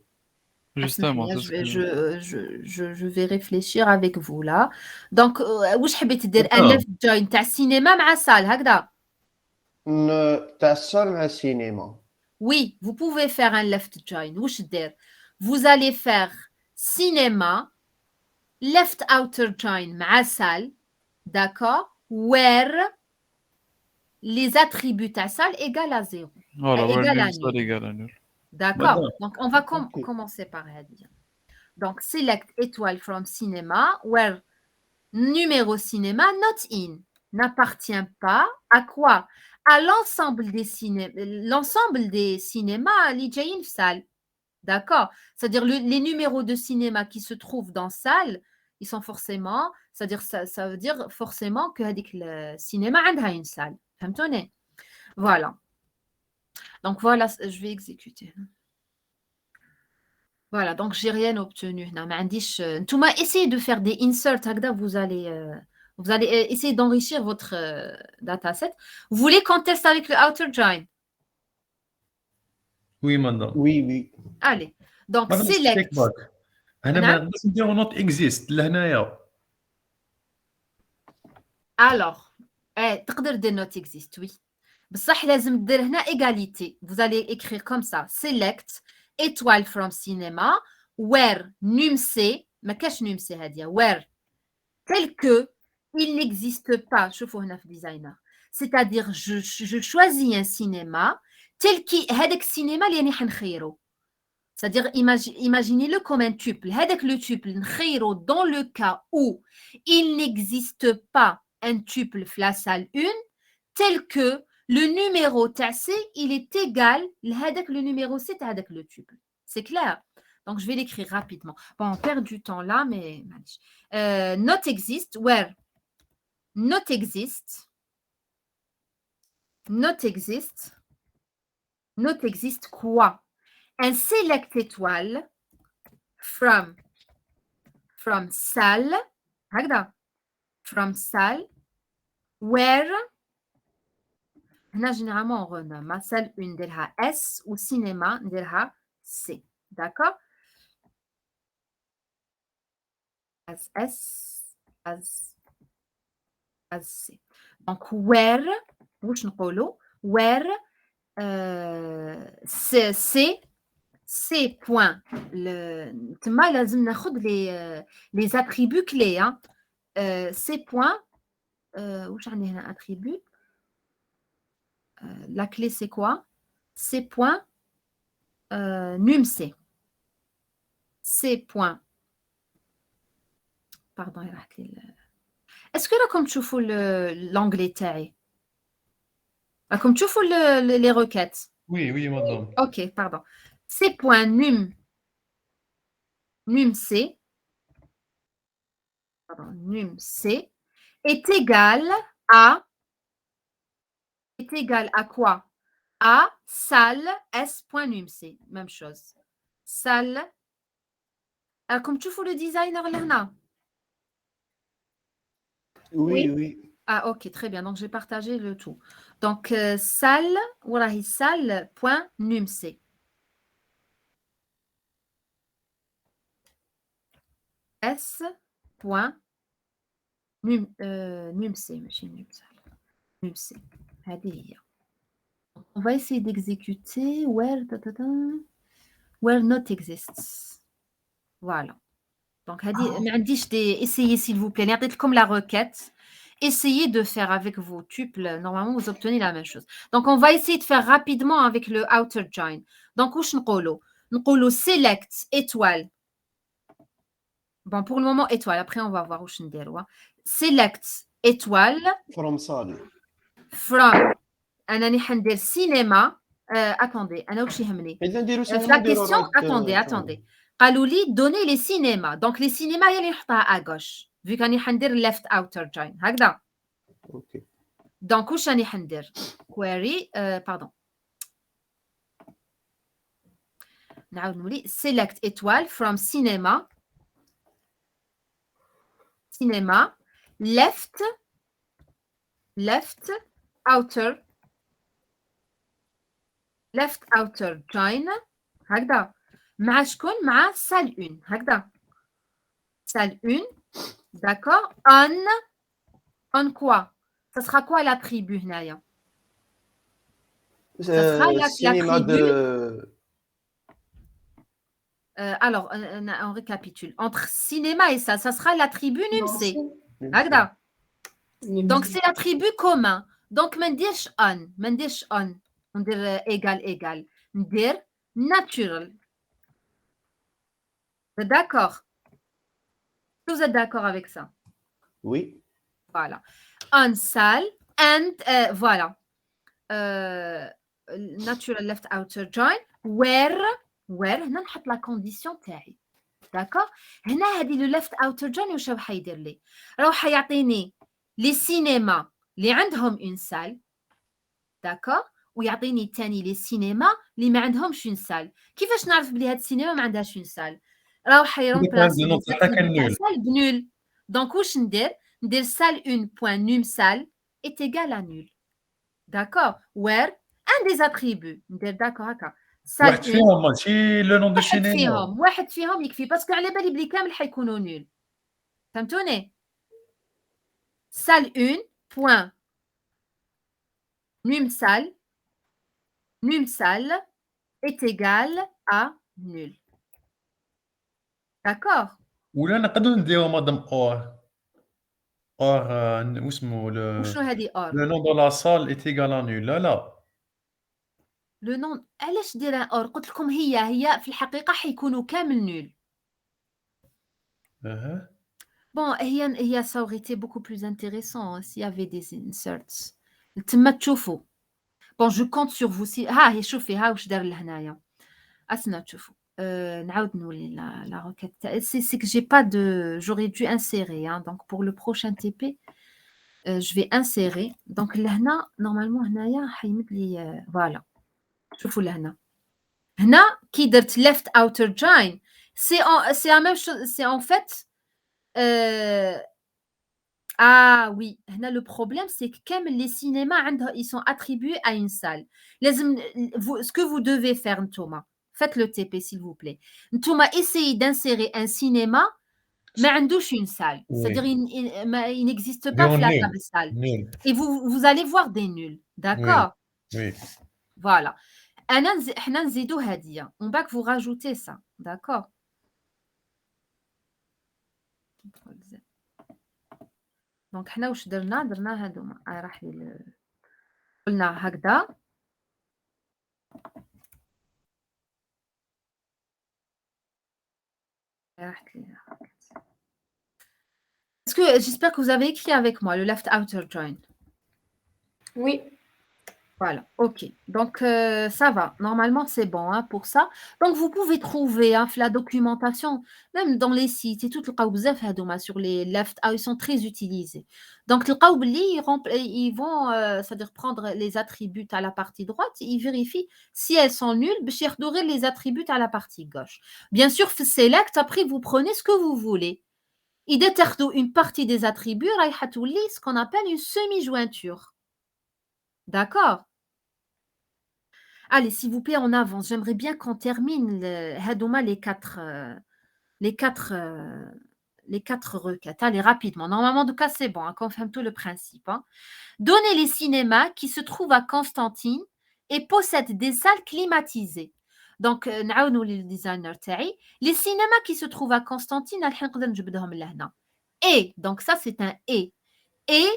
Speaker 2: Justement,
Speaker 1: اسمحي،
Speaker 2: c'est ce que...
Speaker 1: je vais réfléchir avec vous là. Donc, واش حبيتي دير ان
Speaker 5: آه.
Speaker 1: ليفت جوين تاع سينما مع سال هكذا؟
Speaker 6: تاع الصال مع السينما.
Speaker 1: Oui, vous pouvez faire un left join. واش دير؟ Vous allez faire cinéma, left outer join مع salle, d'accord? Where les attributs à salle égale à 0.
Speaker 2: Voilà, ouais,
Speaker 1: Égale à
Speaker 2: nul, ça
Speaker 1: nul.
Speaker 2: égale à nul.
Speaker 1: D'accord?
Speaker 5: Madame.
Speaker 1: Donc, on va
Speaker 6: Ok.
Speaker 1: commencer par Hadi. Donc, select étoile from cinéma, where numéro cinéma not in n'appartient pas à quoi? À l'ensemble des cinémas li جايين في salle. D'accord? C'est-à-dire les numéros de cinéma qui se trouvent dans salle, ils sont forcément, c'est-à-dire ça veut dire forcément que هذيك le cinéma عندها une salle. فهمتوني؟ Voilà. Donc voilà, je vais exécuter. Voilà, donc j'ai rien obtenu. Non, mais Ntouma, essayez de faire des inserts, هكذا, vous allez essayer d'enrichir votre dataset. Vous voulez qu'on teste avec le outer join?
Speaker 5: Oui, madame.
Speaker 6: وي وي.
Speaker 1: Allez, donc
Speaker 5: Madame,
Speaker 1: select.
Speaker 5: take back. أنا ما نقدرش نديرو not exist لهنايا.
Speaker 1: Alors, تقدر دير not exist, oui. بصح لازم دير هنا égalité. Vous allez écrire comme ça. Select étoile from cinéma where num C, ما كاش num C هادية, where tel que il n'existe pas. شوفوا هنا في designer. C'est-à-dire je choisis un cinéma tel qui هذاك السينما اللي راني حنخيرو. C'est-à-dire imaginez-le comme un tuple. هذاك le tuple نخيرو dans le cas où il n'existe pas un tuple في la salle 1 tel que le numéro تاع C, il est égal لهذاك le numéro C تاع هذاك le tuple. C'est clair? Donc, je vais l'écrire rapidement. Bon, on perd du temps là, mais not exist, where not exist, not exist, not exist quoi? Un select étoile from salle, هكذا, from salle, where هنا généralement on renomme salle 1 نديرها S ou cinéma نديرها C. D'accord? As S, as C. Donc, where, واش نقولوا? Where C point. تما لازم ناخذ les attributs clés. Hein. C point. واش عندي هنا attribut? La clé, c'est quoi? C point num C. C point. Pardon, est-ce que là, comme tu fous l'anglais تاعي? Comme tu fous les requêtes?
Speaker 5: Oui, oui, madame.
Speaker 1: Ok, pardon. C point num C. Pardon, num C est égal à quoi? À salle S.num C. Même chose. Salle. Comme tu fous le designer là.
Speaker 6: Oui, oui.
Speaker 1: Ah, ok, très bien. Donc, j'ai partagé le tout. Donc, salle, voilà, salle.num C. S.num C. Num C. On va essayer d'exécuter where not exists. Voilà. Donc, essayez s'il vous plaît. Comme la requête. Essayez de faire avec vos tuples. Normalement, vous obtenez la même chose. Donc, on va essayer de faire rapidement avec le outer join. Donc, où je select étoile. Bon, pour le moment, étoile. Après, on va voir où je select étoile.
Speaker 6: From salle.
Speaker 1: From. أنا حندير cinéma. Attendez, أنا وش يهمني. La question, attendez. قالوا لي donner les cinémas. Donc, les cinémas, il y a à gauche. Vu qu'on y a left outer join. هكذا.
Speaker 6: Ok.
Speaker 1: Donc, وش راني حندير. Query, pardon. نعاود نولي select étoile from cinéma. Cinéma. Left outer left outer join هكذا مع شكون مع salle 1 هكذا salle 1 d'accord on quoi ça sera quoi l'attribut هنايا ça sera
Speaker 6: cinéma
Speaker 1: l'attribut
Speaker 6: de
Speaker 1: alors on récapitule entre cinéma et ça sera l'attribut
Speaker 3: Non,
Speaker 1: num C
Speaker 3: c'est-
Speaker 1: هكذا
Speaker 3: نمسي.
Speaker 1: donc c'est l'attribut commun donc ما نديرش on ندير égal ندير natural d'accord vous êtes d'accord avec ça
Speaker 6: oui
Speaker 1: voilà on salle and voilà natural left outer join where هنا نحط لا كونديسيون تاعي داكور هنا هذه لو ليفت اوتر جوين واش راح يدير لي راح يعطيني لي سينما اللي عندهم اون سال داكور ويعطيني ثاني لي سينما اللي ما عندهمش اون سال كيفاش نعرف بلي هاد السينما ما عندهاش اون سال راح يرومبلاسي لي سال بنول دونك واش ندير سال 1 بوين نوم سال est égal à nul d'accord where un des attributs ندير داكور هكا
Speaker 5: واحد فيهم ماشي لو نون دو سينما.
Speaker 1: واحد فيهم يكفي باسكو على بالي بلي كامل حيكونوا نول فهمتوني سال 1 بوين num salle est égal à nul d'accord
Speaker 5: ولا نقدروا نديرو مادام اور واسمو
Speaker 1: وشنو هذه or
Speaker 5: لو نون دو لا سال ايت ايغال ا نول. لا
Speaker 1: لو نون علاش دير or قلت لكم هي في الحقيقه حيكونوا كامل نول
Speaker 5: اها
Speaker 1: bon هي ça aurait été beaucoup plus intéressant s'il y avait des inserts تما تشوفوا bon je compte sur vous si هي شوفي واش دار لهنايا اسنا تشوفوا نعاود نولي la requête c'est que j'ai pas de j'aurais dû insérer hein, donc pour le prochain TP je vais insérer donc لهنا normalement هنايا حيمد لي voilà شوفوا لهنا هنا كي درت left outer join c'est la même chose c'est en fait ah oui هنا le problème c'est que comme les cinémas ils sont attribués à une salle لازم ce que vous devez faire نتوما faites le TP s'il vous plaît نتوما essayez d'insérer un cinéma ما عندوش une salle c'est-à-dire il n'existe pas
Speaker 5: Des
Speaker 1: la
Speaker 5: nuls.
Speaker 1: table salle
Speaker 5: نول.
Speaker 1: et vous allez voir des nuls d'accord
Speaker 5: وي
Speaker 1: voilà احنا نزيدو هادية on va que vous rajoutez ça d'accord دونك حنا واش درنا هادوما راح لي قلنا هكذا راحت لي Est-ce que j'espère que vous avez écrit avec moi le left outer join
Speaker 3: Oui.
Speaker 1: Voilà, ok. Donc, ça va. Normalement, c'est bon hein, pour ça. Donc, vous pouvez trouver hein, la documentation, même dans les sites et tout le qawbzaf hadouma sur les left, ils sont très utilisés. Donc, le qawbli, ils vont, c'est-à-dire prendre les attributs à la partie droite, ils vérifient si elles sont nulles, bchir dorer les attributs à la partie gauche. Bien sûr, select, après, vous prenez ce que vous voulez. Il détermine une partie des attributs, ce qu'on appelle une semi-jointure. D'accord? Allez, s'il vous plaît, on avance. J'aimerais bien qu'on termine les quatre requêtes. Allez, rapidement. Normalement, en tout cas, c'est bon. On confirme tout le principe. Hein. Donnez les cinémas qui se trouvent à Constantine et possèdent des salles climatisées. Donc, le designer تاعي. Les cinémas qui se trouvent à Constantine, et, donc ça, c'est un et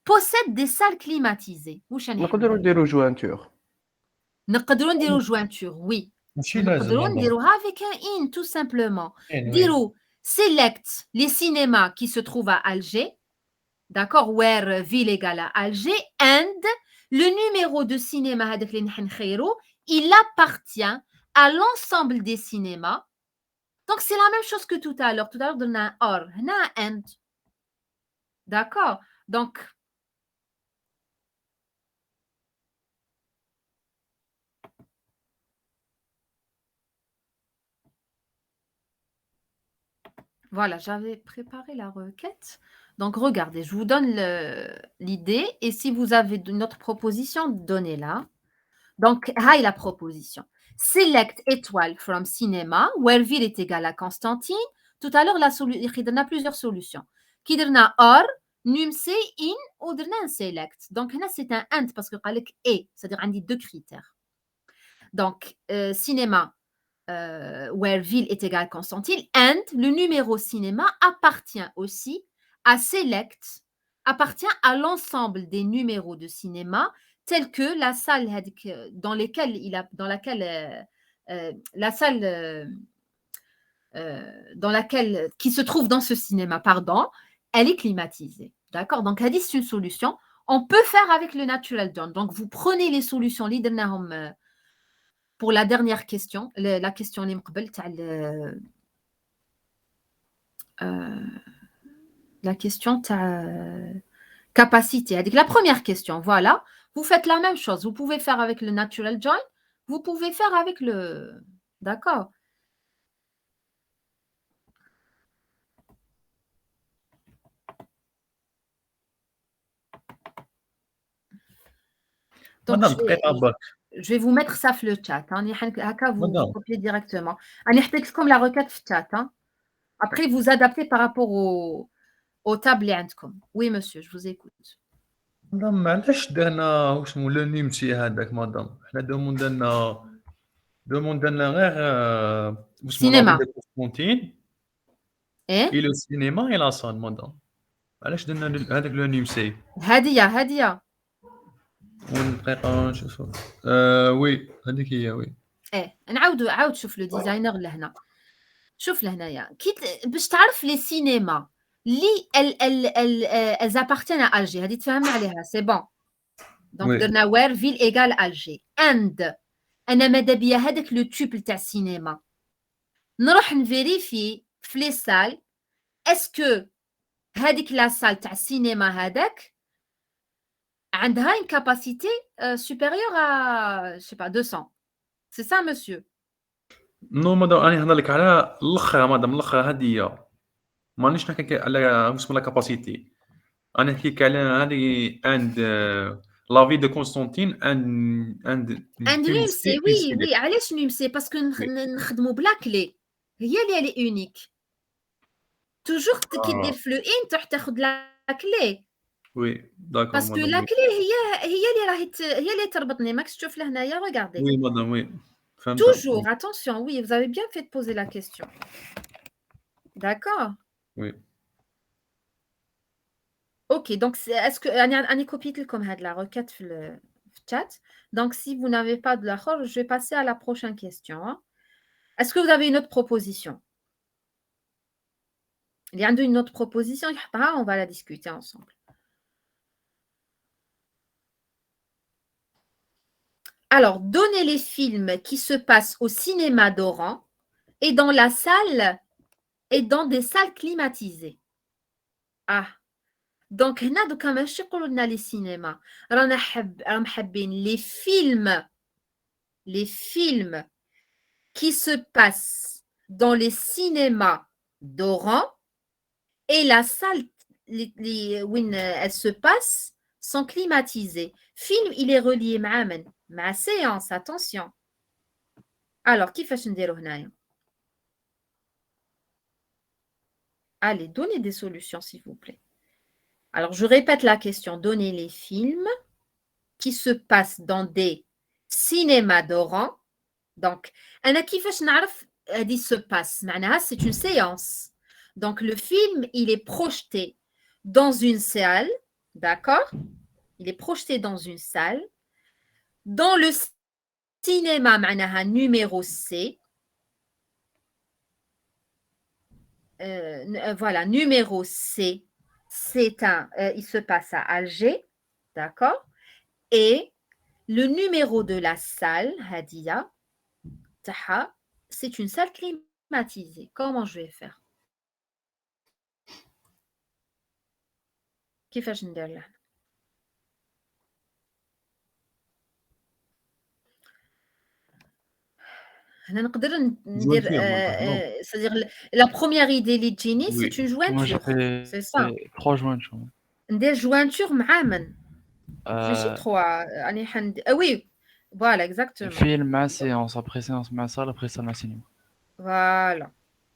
Speaker 1: possèdent des salles climatisées.
Speaker 6: نقدروا نديروا جوانتور
Speaker 1: نقدروا نديروا jointure, oui.
Speaker 5: ماشي لازم
Speaker 1: نقدروا
Speaker 5: والله.
Speaker 1: نديروها avec un in, tout simplement.
Speaker 5: وي.
Speaker 1: ديروا select les cinémas qui se trouvent à Alger, d'accord, where ville égale à Alger, and le numéro de cinéma هذاك اللي نحن نخيرو, il appartient à l'ensemble des cinémas. Donc, c'est la même chose que tout à l'heure. Tout à l'heure, on a un or, on a un and. D'accord? Donc, voilà, j'avais préparé la requête. Donc, regardez, je vous donne l'idée. Et si vous avez une autre proposition, donnez-la. Donc, هاي la proposition. Select étoile from cinéma, where ville est égal à Constantine. Tout à l'heure, on a plusieurs solutions. Qui درنا or, numc, in, ou درنا un select. Donc, là, c'est un and parce que قال لك et, c'est-à-dire on dit deux critères. Donc, cinéma, where ville est égal à Constantine, and le numéro cinéma appartient aussi à select, appartient à l'ensemble des numéros de cinéma tels que la salle dans laquelle la salle qui se trouve dans ce cinéma, pardon, elle est climatisée. D'accord? Donc, c'est une solution. On peut faire avec le natural John. Donc, vous prenez les solutions pour la dernière question, la question la question capacité. La première question, voilà. Vous faites la même chose. Vous pouvez faire avec le natural join. Vous pouvez faire avec le... D'accord. Donc, je vais vous mettre ça sur le chat. Vous copiez directement. Comme la requête chat. Après, vous adaptez par rapport au tables. Oui, monsieur, je vous écoute.
Speaker 5: مدام علاش درنا واسمو لو نيمسي هذاك مدام حنا دومون درنا غير واسمو
Speaker 1: Cinéma.
Speaker 5: لافي دو كونستانتين
Speaker 1: ايه
Speaker 5: اي لو سينما اي لا صال مدام علاش درنا هذاك لو نيمسي
Speaker 1: هدية
Speaker 5: ودقيقة نشوفو وي هذيك هي وي
Speaker 1: ايه عاود شوف لو ديزاينر لهنا شوف لهنايا باش تعرف لي سينما اللي elles appartiennent à Alger هذه تفهمنا عليها سي بون دونك درنا وير فيل ايغال الجي اند انا ماذا بيا هذاك لو تيب تاع السينما نروح نفيريفي في لي سال اسكو هذيك لا سال تاع السينما هذاك عندها une capacité supérieure à je sais pas 200 c'est ça monsieur
Speaker 5: نو مدام راني نهضر لك على الاخر مدام الاخر هديه مانيش نحكي على اسمها لا كاباسيتي انا نحكيك على هذه اند لافي دو كونستانتين اند
Speaker 1: نمسي وي علاش نمسي باسكو نخدموا بلا كلي هي اللي اونيك توجور كي دير في لو ان تروح تاخذ لا كلي
Speaker 5: وي داكور
Speaker 1: باسكو لا كلي هي اللي تربطني ماكش تشوف لهنايا regardez
Speaker 5: وي مدام وي فهمت
Speaker 1: toujours attention oui vous avez bien fait de poser la question d'accord
Speaker 5: oui
Speaker 1: ok donc est-ce que أنا copié لكم هاد la requête في le chat donc si vous n'avez pas de l'accord je vais passer à la prochaine question hein. Est-ce que vous avez une autre proposition il y a une autre proposition on va la discuter ensemble. Alors, donnez les films qui se passent au cinéma d'Oran et dans la salle et dans des salles climatisées. Ah, donc هنا دوكا ماشي يقولوا لنا les cinémas رانا حابين les films qui se passent dans les cinémas d'Oran et la salle où elles se passent sont climatisées. Film, il est relié مع séance, attention. Alors, كيفاش نديرو هنايا؟ Allez, donnez des solutions, s'il vous plaît. Alors, je répète la question. Donnez les films qui se passent dans des cinémas d'Oran. Donc, أنا كيفاش نعرف هذه se passe معناها c'est une séance. Donc, le film, il est projeté dans une salle, d'accord? Il est projeté dans une salle. Dans le cinéma, معناها numéro C. Voilà, numéro C, il se passe à Alger, d'accord? Et le numéro de la salle, Hadia, Taha, c'est une salle climatisée. Comment je vais faire? كيفاش ندير له؟ هنا نقدر ندير c'est-à-dire la première idée اللي تجيني c'est une jointure c'est ça
Speaker 2: 3 jointures
Speaker 1: ندير jointure مع من ماشي 3 راني oui Voilà, exactement.
Speaker 2: Film مع séance, après séance مع salle, après salle مع cinéma.
Speaker 1: Voilà.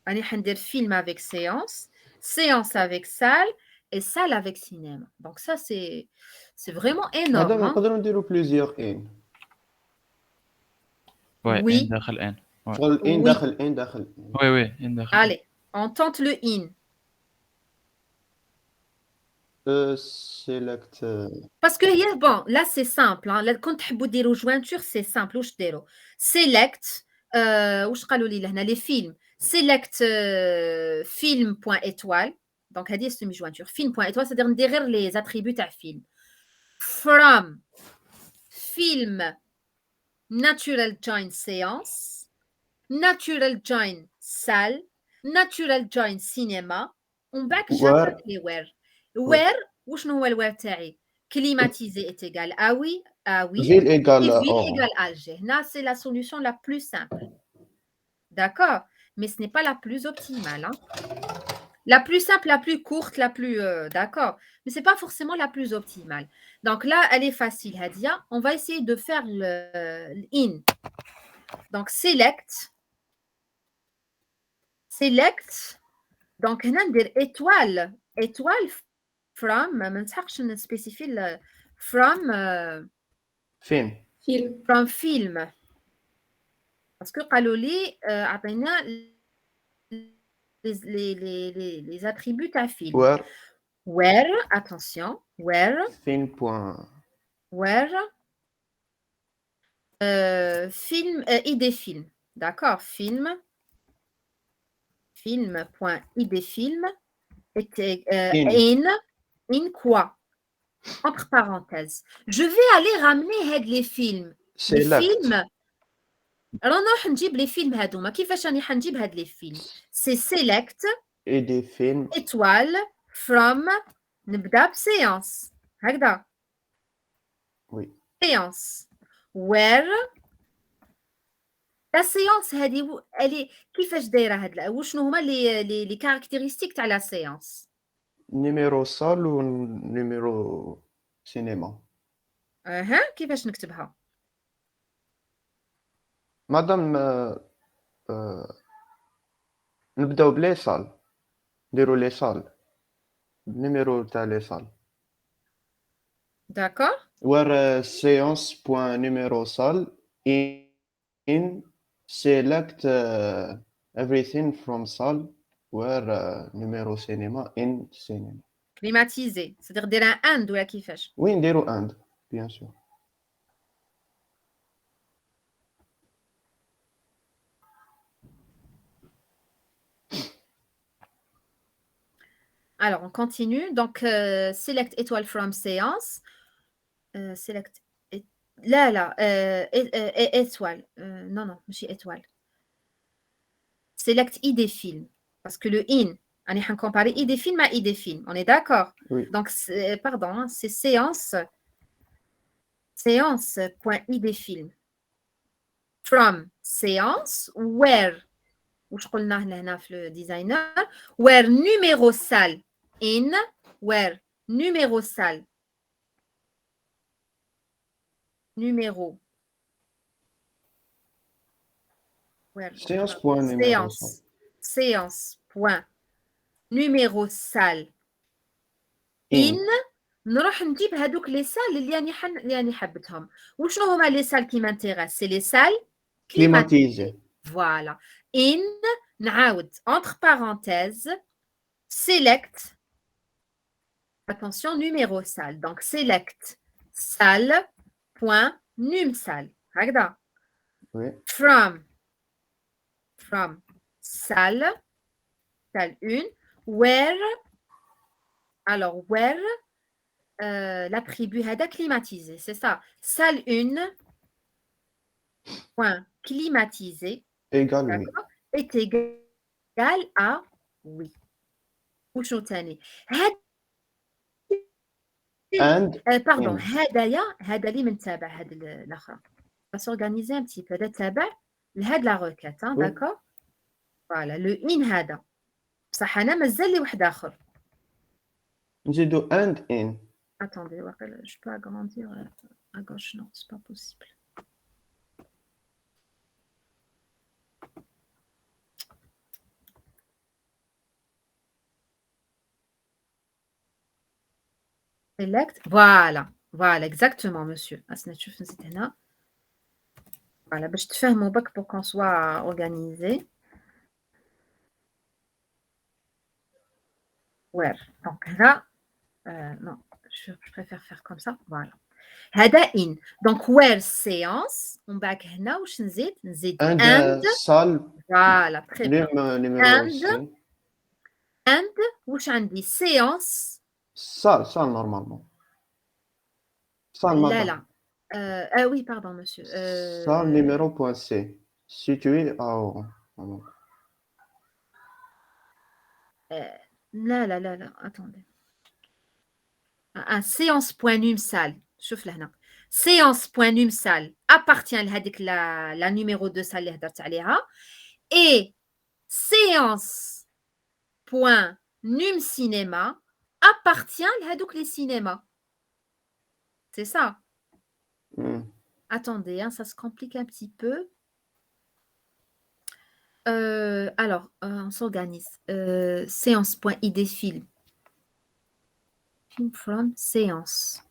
Speaker 1: On va dire film avec séance, séance avec salle et salle avec cinéma. Donc ça, c'est vraiment
Speaker 6: هذا
Speaker 1: énorme. Hein?
Speaker 6: نقدروا نديروا بليزيور ان
Speaker 2: Ouais,
Speaker 1: Oui,
Speaker 2: in داخل ان. Ouais.
Speaker 6: شغل ان
Speaker 1: oui.
Speaker 6: داخل ان داخل ان.
Speaker 2: Oui, oui, in داخل.
Speaker 1: Allez, on tente le in.
Speaker 6: سيلكت
Speaker 1: Parce que bon, là, c'est simple. Hein. Là, quand tu veux dire aux jointures, c'est simple. Où je dis select, où je parle les films. Select film.étoile. Donc, c'est une jointure. Film.étoile, c'est-à-dire derrière les attributs à film. From film natural join séance, natural join salle, natural join cinéma. On back j'attaque les where. Where, où je know where تاعي. Climatisé est égal à oui,
Speaker 6: فيل
Speaker 1: et
Speaker 6: ايكال
Speaker 1: ville égale Alger. Là, c'est la solution la plus simple. D'accord? Mais ce n'est pas la plus optimale. Hein? La plus simple, la plus courte, la plus... d'accord? Mais ce n'est pas forcément la plus optimale. Donc là, elle est facile, Hadia. On va essayer de faire le in. Donc, select. Donc, on a dire étoile. Étoile from, ما نسحقش نسبيسيفي from
Speaker 6: فين
Speaker 3: Film.
Speaker 1: from film. Parce que قالوا لي عطينا les attributs à film. Where, attention, where
Speaker 6: فين بوان
Speaker 1: film, ID film. D'accord, film.id film était in quoi? Entre parenthèses. Je vais aller ramener les films. Les films. Alors, on va les films. كيفاش راني حنجيب هاد les films. C'est select.
Speaker 6: et des films
Speaker 1: étoile from نبدا بséance. هكذا.
Speaker 6: Oui.
Speaker 1: Séance. Where la séance هذه elle est كيفاش دايره هاد وشنو هما les caractéristiques تاع la séance.
Speaker 6: نيميرو صال ونيميرو سينما.
Speaker 1: كيفاش نكتبها؟
Speaker 6: مادام نبداو بلي صال نديرو لي صال نيميرو تاع لي صال.
Speaker 1: D'accord.
Speaker 6: where séance point numéro salle in select everything from salle where numéro cinéma in cinéma.
Speaker 1: Climatisé. C'est-à-dire دير un and ولا كيفاش؟
Speaker 6: Oui, نديرو and bien sûr.
Speaker 1: Alors, on continue. Donc, select étoile from séance. Select. Là, étoile. Non, je étoile. Select ID film. Parce que le in, on est comparé ID film à ID film. On est d'accord?
Speaker 6: Oui.
Speaker 1: Donc, pardon, hein, c'est séance. Séance.id film. From séance, where, où je قلنا هنا في le designer, where numéro salle in, where numéro salle, numéro, where,
Speaker 6: Séance point numéro salle.
Speaker 1: séance point numéro salle in, نروح نجيب هذوك لي سال اللي راني حبتهم. وشنو هما لي سال كي مانتيغاس؟ سي لي سال
Speaker 6: climatisé.
Speaker 1: Voilà. In, نعاود, entre parenthèses, select, attention, numéro salle. Donc, select salle, point, num salle. هكذا.
Speaker 6: Oui.
Speaker 1: From salle 1, where, alors, where, l'attribut هذا climatisé, c'est ça. Salle 1, point, climatisé.
Speaker 6: Égal oui.
Speaker 1: est égal à oui. وشنو تاني؟ باردون هذا اللي من تابع هذا الاخرى. سورغانيزي ان بتي بو هذا تابع لهاد لا روكيت داكور. فوالا لو ان هذا بصح انا مازال لي واحد اخر.
Speaker 6: نزيدو and in.
Speaker 1: Attendez, je peux agrandir à gauche, non, c'est pas possible. select. Voilà, exactement, monsieur. Voilà, je te fais mon bac pour qu'on soit organisé. Ouais, donc là, non, je préfère faire comme ça. Voilà. هذا in. Donc, where séance. On back هنا وش نزيد
Speaker 6: and salle
Speaker 1: Voilà, très bien.
Speaker 6: numéro
Speaker 1: And وش عندي séance.
Speaker 6: salle normalement. Salle,
Speaker 1: Là,
Speaker 6: madame.
Speaker 1: là. Oui, pardon, monsieur.
Speaker 6: Salle numéro point C. Situé à haut.
Speaker 1: Là. Attendez. séance.numsal. شوف لهنا. séance.numsal appartient لهذيك la numéro 2 salle اللي هضرت عليها. Et séance.numcinema appartient لهذوك les cinémas. C'est ça. Attendez, hein, ça se complique un petit peu. Alors, on s'organise. Séance.id film. Film from séance.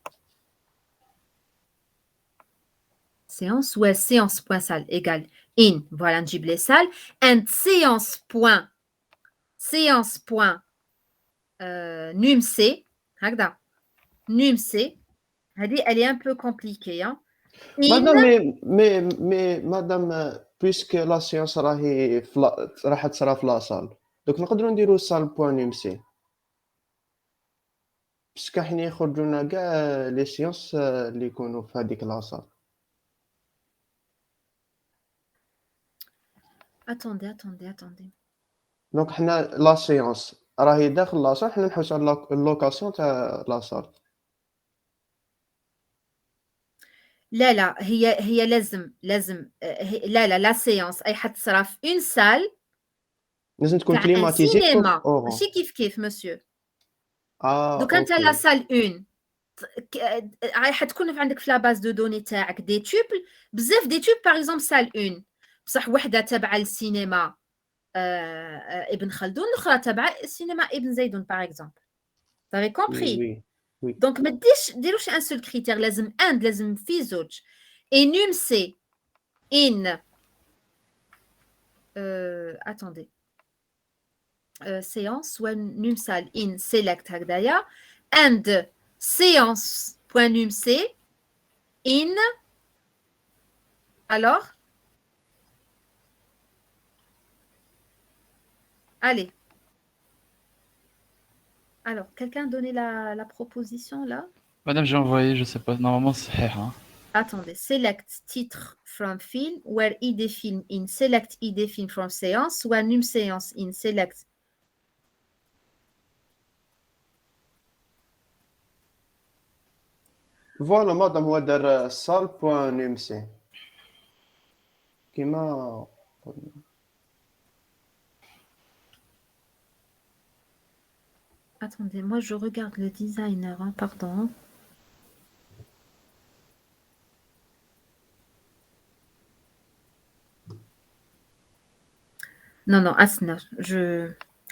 Speaker 1: Séance, ouais, séance.salle égale in. Voilà, نجيب les salles. And séance.numc. هكذا. numc. Elle est un peu compliquée. Hein.
Speaker 6: Madame, mais madame, puisque la séance راح تصرا في لا salle, donc نقدروا نديروا salle point numc. باسكو حين يخرجوا لنا كاع لي سيونس اللي يكونوا في هذيك لا salle.
Speaker 1: Attendez.
Speaker 6: دونك حنا لا سيونس راهي داخل لا salle, حنا نحوسوا على اللوكاسيون تاع لا salle.
Speaker 1: لا هي لازم لا séance اي حتصرا في اون سال
Speaker 6: لازم تكون
Speaker 1: تاع
Speaker 6: كليماتيزي
Speaker 1: سينما ماشي كيف مسيو. دوك انت لا سال اون حتكون عندك في لا باز دو دوني تاعك دي توبل بزاف دي توب باغ اكزومبل سال اون بصح وحده تابعه للسينما ابن خلدون الاخرى تابعه السينما ابن زيدون باغ اكزومبل. T'avez compris?
Speaker 6: Oui.
Speaker 1: Donc ما ديروش ان سول كريتير لازم لازم في زوج. Et num c'est in attendez séance ou numsal in select هكذايا and séance.numc in alors allez. Alors, quelqu'un a donné la proposition là?
Speaker 2: Madame, j'ai envoyé, je sais pas, normalement c'est hein.
Speaker 1: Attendez, select titre from film, where id film in select id film from séance, where num séance in select.
Speaker 6: Voilà, madame, هو دار salle point numc. كيما
Speaker 1: Attendez, moi je regarde le designer, hein, pardon. Non, Asna,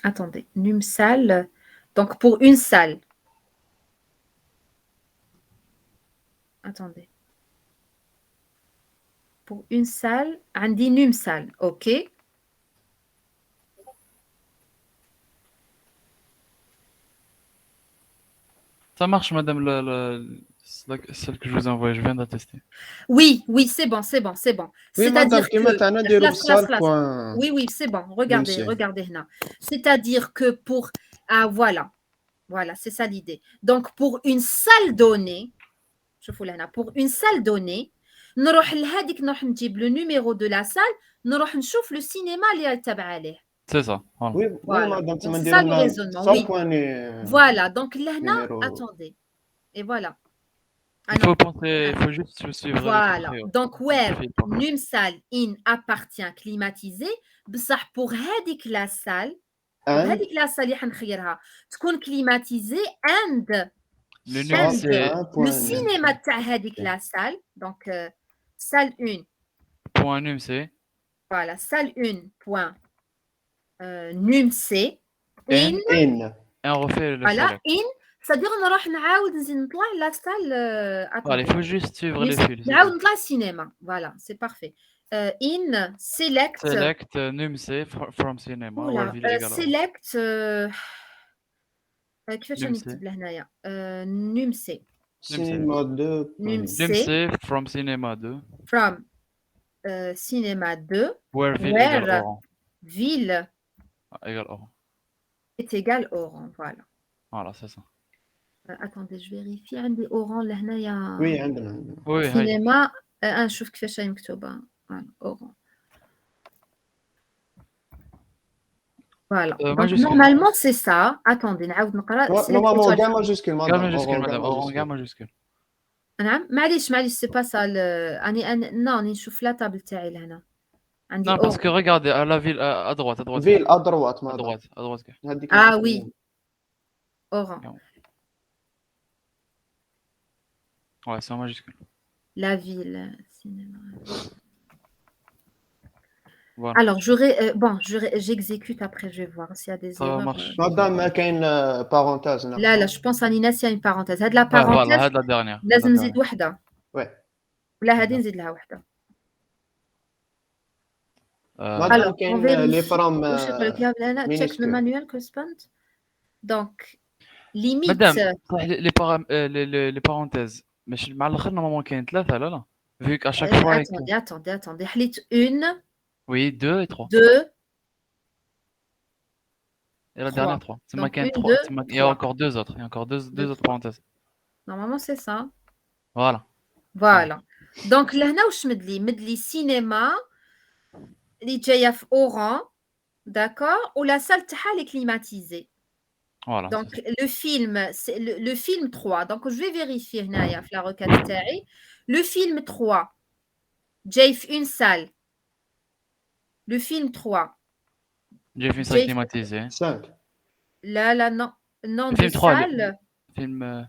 Speaker 1: attendez, num salle, donc pour une salle. Attendez. Pour une salle, on dit num salle, ok.
Speaker 2: Ça marche, madame, celle que je vous ai envoyée, je viens d'attester.
Speaker 1: Oui, c'est bon. C'est-à-dire que... Oui, c'est bon. Regardez là. C'est-à-dire que pour... Ah, voilà, c'est ça l'idée. Donc, pour une salle donnée, pour une salle donnée, نروح نجيب le numéro de la salle, نروح نشوف le cinéma اللي تابع عليه.
Speaker 2: C'est ça.
Speaker 1: Voilà. C'est ça le raisonnement. Oui. Voilà. Donc là, attendez. Et voilà.
Speaker 2: Il faut juste suivre.
Speaker 1: Voilà. Donc, where num salle in appartient climatisé, بصح pour هذيك la salle, هذيك la salle اللي حنخيرها تكون climatisée and le cinéma تاع هذيك la salle. Donc, salle 1.
Speaker 2: Point num c'est.
Speaker 1: Voilà, salle 1. Point. Num C in
Speaker 2: et on refait le
Speaker 1: voilà
Speaker 2: select.
Speaker 1: in c'est-à-dire نروح نعاود نزيد نطلع لا سال
Speaker 2: Voilà, il faut juste suivre les fils. c'est
Speaker 1: نعاود
Speaker 2: tout.
Speaker 1: نطلع cinéma. Voilà, c'est parfait. In select
Speaker 2: Select NUMC from cinema
Speaker 1: oula,
Speaker 2: or illegal.
Speaker 1: select كيفاش
Speaker 2: NUMC.
Speaker 1: نكتب لهنايا NUMC
Speaker 6: سينما 2
Speaker 1: NUMC
Speaker 2: NUMC from cinema 2
Speaker 1: from cinéma 2
Speaker 2: where ville égale
Speaker 1: where
Speaker 2: Oran.
Speaker 1: ville
Speaker 2: Égale Oran.
Speaker 1: est égal Oran. Voilà.
Speaker 2: Voilà, c'est ça.
Speaker 1: attendez, je vérifie عندي Oran لهنايا
Speaker 6: وي عندنا
Speaker 2: Oui, هاي.
Speaker 1: cinéma نشوف كيفاش هي مكتوبة. Voilà, Oran. Voilà. Donc,
Speaker 2: majuscule.
Speaker 1: normalement, c'est ça. Attendez, نعاود نقرا. select
Speaker 6: نورمالمون
Speaker 1: étoile.
Speaker 6: كاع ماجيسكول
Speaker 2: Gare
Speaker 6: مدام
Speaker 2: majuscule,
Speaker 6: Oran
Speaker 2: madame. Oran, gare
Speaker 6: كاع
Speaker 2: majuscule.
Speaker 1: نعم معليش c'est pas ça أنا راني نشوف لا تابل تاعي لهنا عندي
Speaker 2: Non, parce
Speaker 1: Oran.
Speaker 2: que regardez, à la ville, à droite,
Speaker 6: فيل ادروات
Speaker 2: à
Speaker 6: مدام
Speaker 2: droite كاع.
Speaker 6: هذيك
Speaker 1: Ah oui. Oran.
Speaker 2: Ouais, c'est en majuscule.
Speaker 1: La ville. Cinéma.
Speaker 2: Voilà.
Speaker 1: Alors, j'exécute après, je vais voir s'il y a des
Speaker 2: Ça
Speaker 1: erreurs.
Speaker 2: marche.
Speaker 6: مدام كاين بارونتاز
Speaker 1: Là, je pense à Nina, il y a une parenthèse. هاد la
Speaker 2: Ouais, voilà,
Speaker 1: parenthèse
Speaker 2: هاد la dernière.
Speaker 1: لازم نزيد وحدة.
Speaker 6: وي
Speaker 1: ولا هادي نزيد لها وحدة.
Speaker 6: مدام
Speaker 1: Alors, on
Speaker 6: كاين
Speaker 1: vérifie.
Speaker 6: لي فرام
Speaker 1: واش يقول لك لا لا check the
Speaker 6: minuscule.
Speaker 1: manual correspond. Donc, limite.
Speaker 2: Madame, les parenthèses. ماشي مع الاخر normalement كاين 3 لا vu qu'à chaque fois
Speaker 1: Attendez. حليت une,
Speaker 2: oui 2 et 3
Speaker 1: deux,
Speaker 2: et la
Speaker 1: trois.
Speaker 2: dernière 3 c'est
Speaker 1: Donc,
Speaker 2: marqué
Speaker 1: une,
Speaker 2: 3
Speaker 1: deux,
Speaker 2: il y a
Speaker 1: trois.
Speaker 2: encore deux autres il y a encore deux
Speaker 1: Deux,
Speaker 2: autres
Speaker 1: trois.
Speaker 2: parenthèses
Speaker 1: Normalement, c'est ça.
Speaker 2: voilà
Speaker 1: Donc, لهنا واش مدلي cinéma اللي جايه في Oran, d'accord, ou la salle تاعها elle est climatisée.
Speaker 2: voilà
Speaker 1: Donc, le film, c'est le film 3. Donc, je vais vérifier هنايا في la requête تاعي. Le film 3 جاي في une salle. Le film 3.
Speaker 2: j'ai fait une salle climatisée
Speaker 6: 5
Speaker 1: Là, non. Non,
Speaker 2: Le
Speaker 1: de
Speaker 2: film 3,
Speaker 1: salle.
Speaker 2: film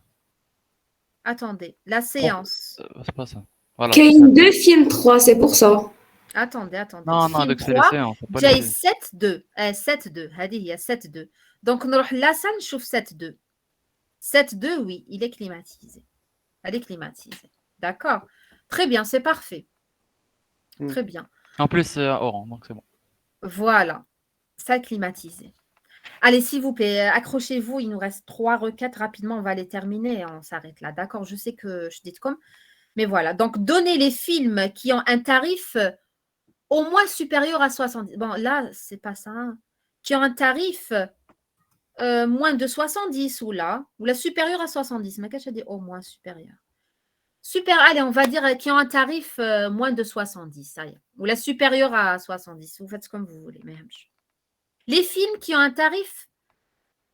Speaker 1: Attendez, la séance.
Speaker 2: c'est pas ça voilà
Speaker 3: كاين 2 films 3 c'est pour ça.
Speaker 1: Attendez.
Speaker 2: non
Speaker 1: Film
Speaker 2: donc c'est les
Speaker 1: 3
Speaker 2: séances c'est pas
Speaker 1: جاي
Speaker 2: les
Speaker 1: 7-2. 7-2. هذه هي 7-2. Donc, نروح la salle نشوف 7-2. 7-2, oui, il est climatisé. Elle est climatisée. D'accord. Très bien, c'est parfait. Très bien.
Speaker 2: en plus c'est à Oran donc c'est bon
Speaker 1: Voilà. Ça climatisé. Allez, s'il vous plaît, accrochez-vous. Il nous reste 3 requêtes. Rapidement, on va les terminer et on s'arrête là. D'accord. Je sais que je dis comme. Mais voilà. Donc, donnez les films qui ont un tarif au moins supérieur à 70. Bon, là, c'est pas ça. Hein. Qui ont un tarif moins de 70 ou la supérieure à 70. Mais qu'est-ce que je dis au moins supérieur? Super, allez, on va dire qui ont un tarif moins de 70, ça y est. Ou la supérieure à 70. Vous faites comme vous voulez. Les films qui ont un tarif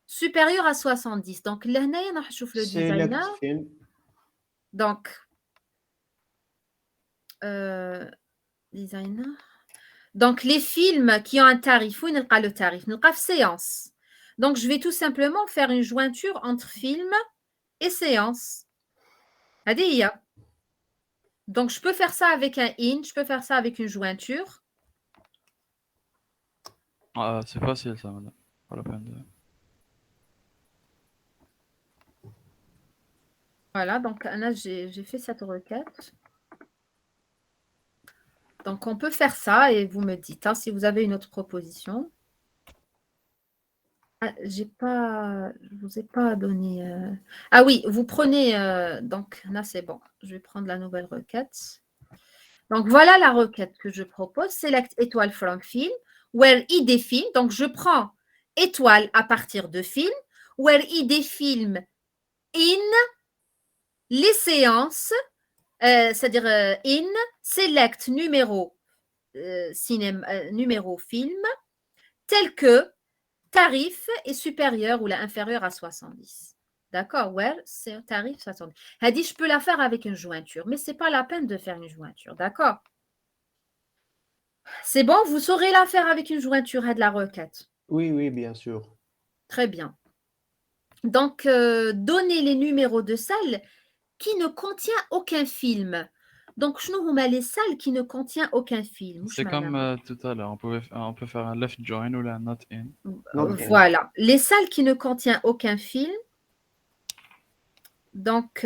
Speaker 1: supérieur à 70. Donc, là, on va voir le designer. Donc, designer. Donc, les films qui ont un tarif, où on a le tarif? On a séance. Donc, je vais tout simplement faire une jointure entre film et séance. Adiya. Donc, je peux faire ça avec un in, je peux faire ça avec une jointure.
Speaker 2: c'est facile ça madame pas la peine de
Speaker 1: Voilà, donc là, j'ai fait cette requête. Donc, on peut faire ça et vous me dites hein, si vous avez une autre proposition. Ah, je ne vous ai pas donné... Ah oui, vous prenez... donc, là, c'est bon. Je vais prendre la nouvelle requête. Donc, voilà la requête que je propose. Select étoile from film, where id film. Donc, je prends étoile à partir de film, where id film in les séances, c'est-à-dire in, select numéro, numéro film, tel que tarif est supérieur ou inférieur à 70. D'accord? Ouais, c'est tarif 70. Elle dit, je peux la faire avec une jointure, mais ce n'est pas la peine de faire une jointure. D'accord? C'est bon, vous saurez la faire avec une jointure et de la requête.
Speaker 6: Oui, bien sûr.
Speaker 1: Très bien. Donc, donnez les numéros de salles qui ne contient aucun film. Donc, je nous les salles qui ne contient aucun film.
Speaker 2: c'est comme tout à l'heure on peut faire un left join ou un not in
Speaker 1: Voilà. Les salles qui ne contient aucun film. Donc,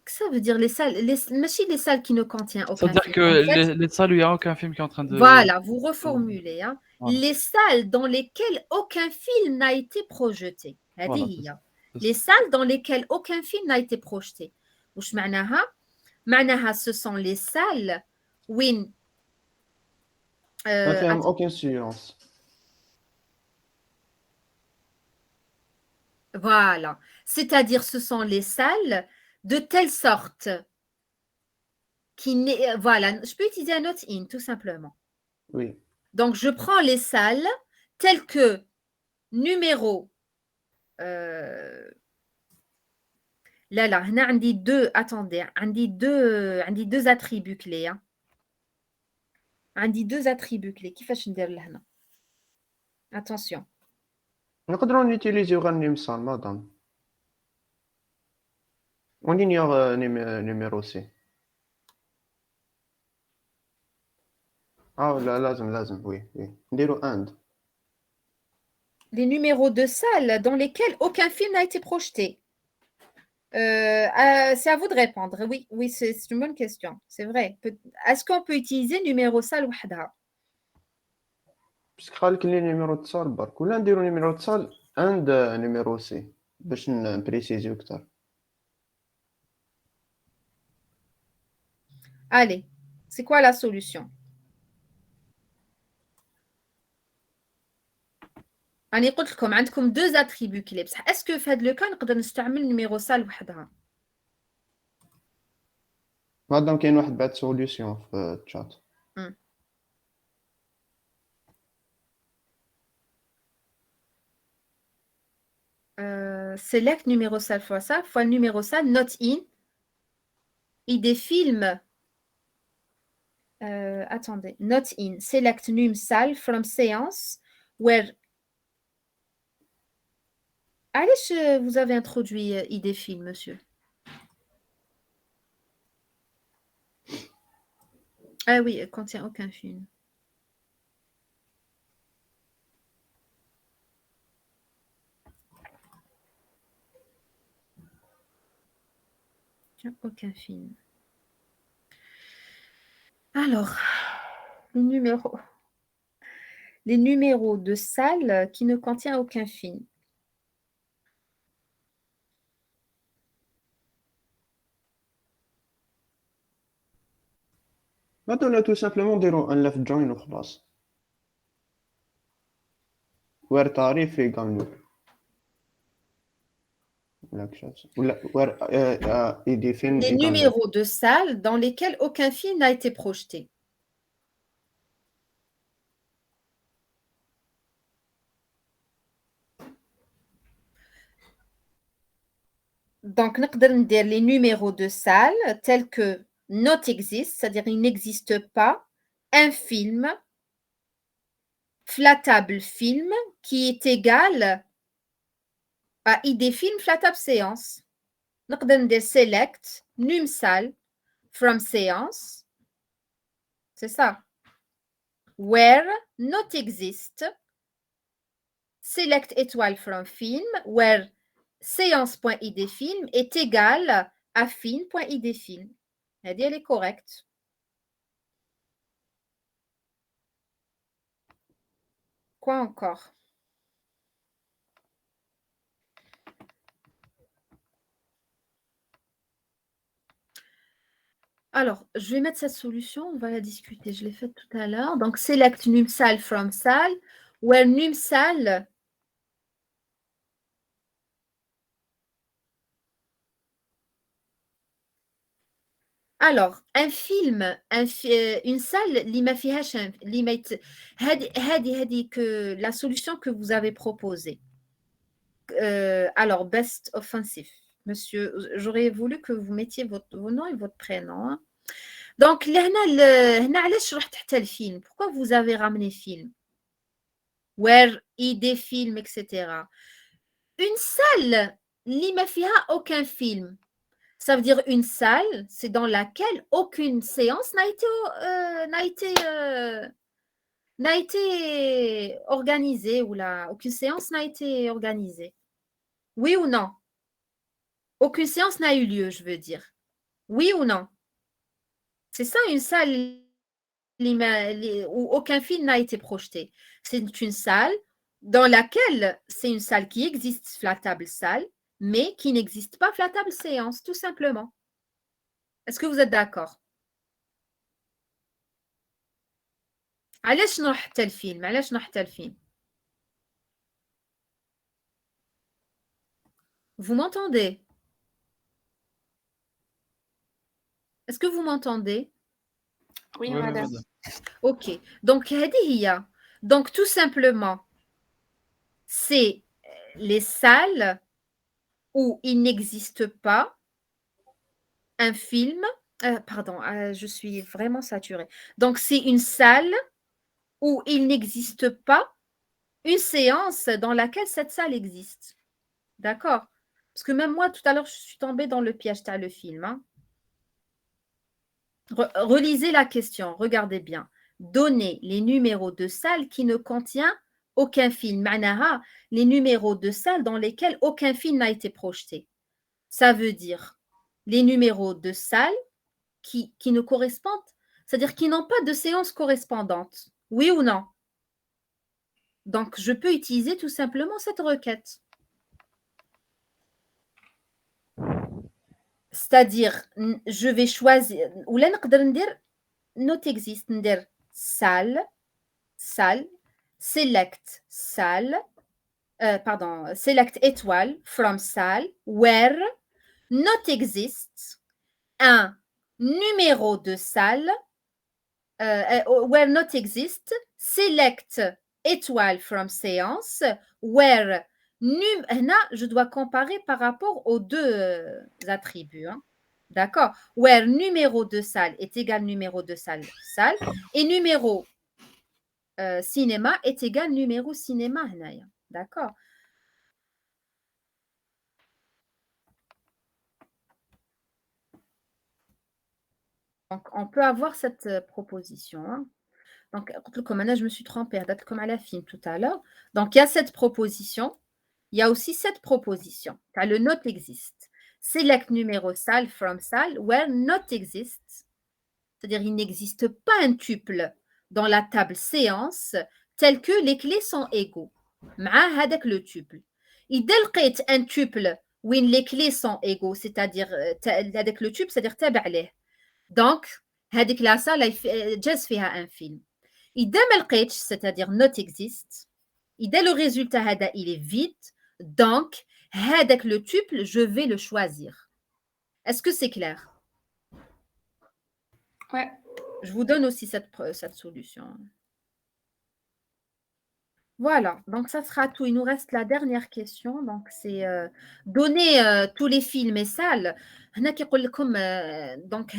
Speaker 1: que ça veut dire les salles, machine les salles qui ne contiennent aucun
Speaker 2: C'est-à-dire
Speaker 1: film.
Speaker 2: que
Speaker 1: En fait,
Speaker 2: les salles où il n'y a aucun film qui est en train de.
Speaker 1: voilà, vous reformulez. Hein.
Speaker 2: Voilà.
Speaker 1: Les salles dans lesquelles aucun film n'a été projeté.
Speaker 2: Voilà,
Speaker 1: هذه
Speaker 2: c'est
Speaker 1: هي.
Speaker 2: c'est
Speaker 1: Les salles dans lesquelles aucun film n'a été projeté. وش معناها؟ معناها ce sont les salles وين
Speaker 6: ما فيهم
Speaker 1: attends,
Speaker 6: aucune séance.
Speaker 1: voilà. C'est-à-dire ce sont les salles de telle sorte qui n'est voilà, je peux utiliser un note in tout simplement.
Speaker 6: Oui.
Speaker 1: Donc je prends les salles telles que numéro là là هنا عندي deux attendez عندي deux attributs clés hein. عندي deux attributs clés كيفاش ندير لهنا attention
Speaker 6: نقدروا نيتيليزيو غير نيمسال مدام. On ignore numéro C. لا لازم oui. نديرو and.
Speaker 1: les numéros de salles dans lesquels aucun film n'a été projeté. C'est à vous de répondre. Oui, c'est une bonne question. C'est vrai. Est-ce qu'on peut utiliser numéro salle وحدها?
Speaker 6: باسكو قالك لي نيميرو اتصال برك ولا نديرو نيميرو اتصال and نيميرو سي باش نبريسيزيو اكثر.
Speaker 1: Allez, c'est quoi la solution? أنا قلت لكم عندكم deux attributs clés بصح est-ce que في هذا لو كان نقدر نستعمل نيميرو سال وحدها؟
Speaker 6: مادام كاين واحد بعد سوليوشن في الشات.
Speaker 1: Select numéro salle fois ça, fois le numéro salle, not in, ID film, attendez, not in, select num salle from séance, where, allez, vous avez introduit ID film, monsieur. Ah oui, elle contient aucun film. Aucun film. Alors, les numéros de salle qui ne contient aucun film.
Speaker 6: مثلا tout simplement نديرو ان left join وخلاص. وير تعريف يقال له ولا وير ايدي فيلم
Speaker 1: Les numéros de salle dans lesquels aucun film n'a été projeté. Donc, نقدر ندير les numéros de salle tels que not exist, c'est-à-dire il n'existe pas un film, flattable film, qui est égal à ID film flattable séance. نقدر ندير select num salle from séance, c'est ça. Where not exist, select étoile from film, where séance.id film est égal à film.id film. Elle est correcte. Quoi encore? Alors, je vais mettre cette solution, on va la discuter. Je l'ai faite tout à l'heure. Donc, select num salle from salle, where num salle alors un film une salle اللي ما فيهاش اللي ما هذه que la solution que vous avez proposée. Alors best offensif monsieur, j'aurais voulu que vous mettiez vos noms et votre prénom. Hein. Donc هنا علاش رحت حتى الفيلم pourquoi vous avez ramené film where ID film etc. Une salle اللي ما فيها aucun film. Ça veut dire une salle, c'est dans laquelle aucune séance n'a été organisée ou aucune séance n'a été organisée. Oui ou non? Aucune séance n'a eu lieu, je veux dire. Oui ou non? C'est ça une salle où aucun film n'a été projeté. C'est une salle dans laquelle c'est une salle qui existe, la table salle, mais qui n'existe pas la table séance, tout simplement. Est-ce que vous êtes d'accord? علاش نروح حتى الفيلم علاش نروح حتى الفيلم Vous m'entendez? Est-ce que vous m'entendez?
Speaker 3: Oui,
Speaker 2: Oui,
Speaker 3: madame.
Speaker 2: madame.
Speaker 1: Ok. Donc, هذه هي. Donc, tout simplement, c'est les salles où il n'existe pas un film. Pardon, je suis vraiment saturée. Donc, c'est une salle où il n'existe pas une séance dans laquelle cette salle existe. D'accord? Parce que même moi, tout à l'heure, je suis tombée dans le piège, t'as le film. Hein. Relisez la question, regardez bien. Donnez les numéros de salles qui ne contiennent aucun film. معناها les numéros de salles dans lesquels aucun film n'a été projeté. Ça veut dire les numéros de salles qui ne correspondent, c'est-à-dire qui n'ont pas de séance correspondante. Oui ou non? Donc, je peux utiliser tout simplement cette requête. C'est-à-dire, je vais choisir, ou là, نقدر ندير not exist, ندير salle, select salle, select étoile from salle, where not exist un numéro de salle, where not exist, select étoile from séance, where là, je dois comparer par rapport aux deux attributs. Hein. D'accord? Where numéro de salle est égal numéro de salle, et numéro cinéma est égal numéro cinéma. D'accord? Donc, on peut avoir cette proposition. Hein. Donc, comme je me suis trompée, comme à la film tout à l'heure. Donc, il y a cette proposition. Il y a aussi cette proposition. Car le not existe. Select numéro salle from salle where not exists. C'est-à-dire, il n'existe pas un tuple dans la table séance tel que les clés sont égaux. مع هذاك le tuple. إذا لقيت un tuple où les clés sont égaux, c'est-à-dire هذاك le tuple, c'est-à-dire تابع عليه. Donc, هذيك la salle جاز فيها un film. إذا ما لقيتش, c'est-à-dire not exist, إذا le résultat هذا il est vide, donc هذاك le tuple, je vais le choisir. Est-ce que c'est clair?
Speaker 3: Ouais.
Speaker 1: Je vous donne aussi cette solution. Voilà, donc ça sera tout. Il nous reste la dernière question. Donc, c'est donner tous les films et salles. Donc,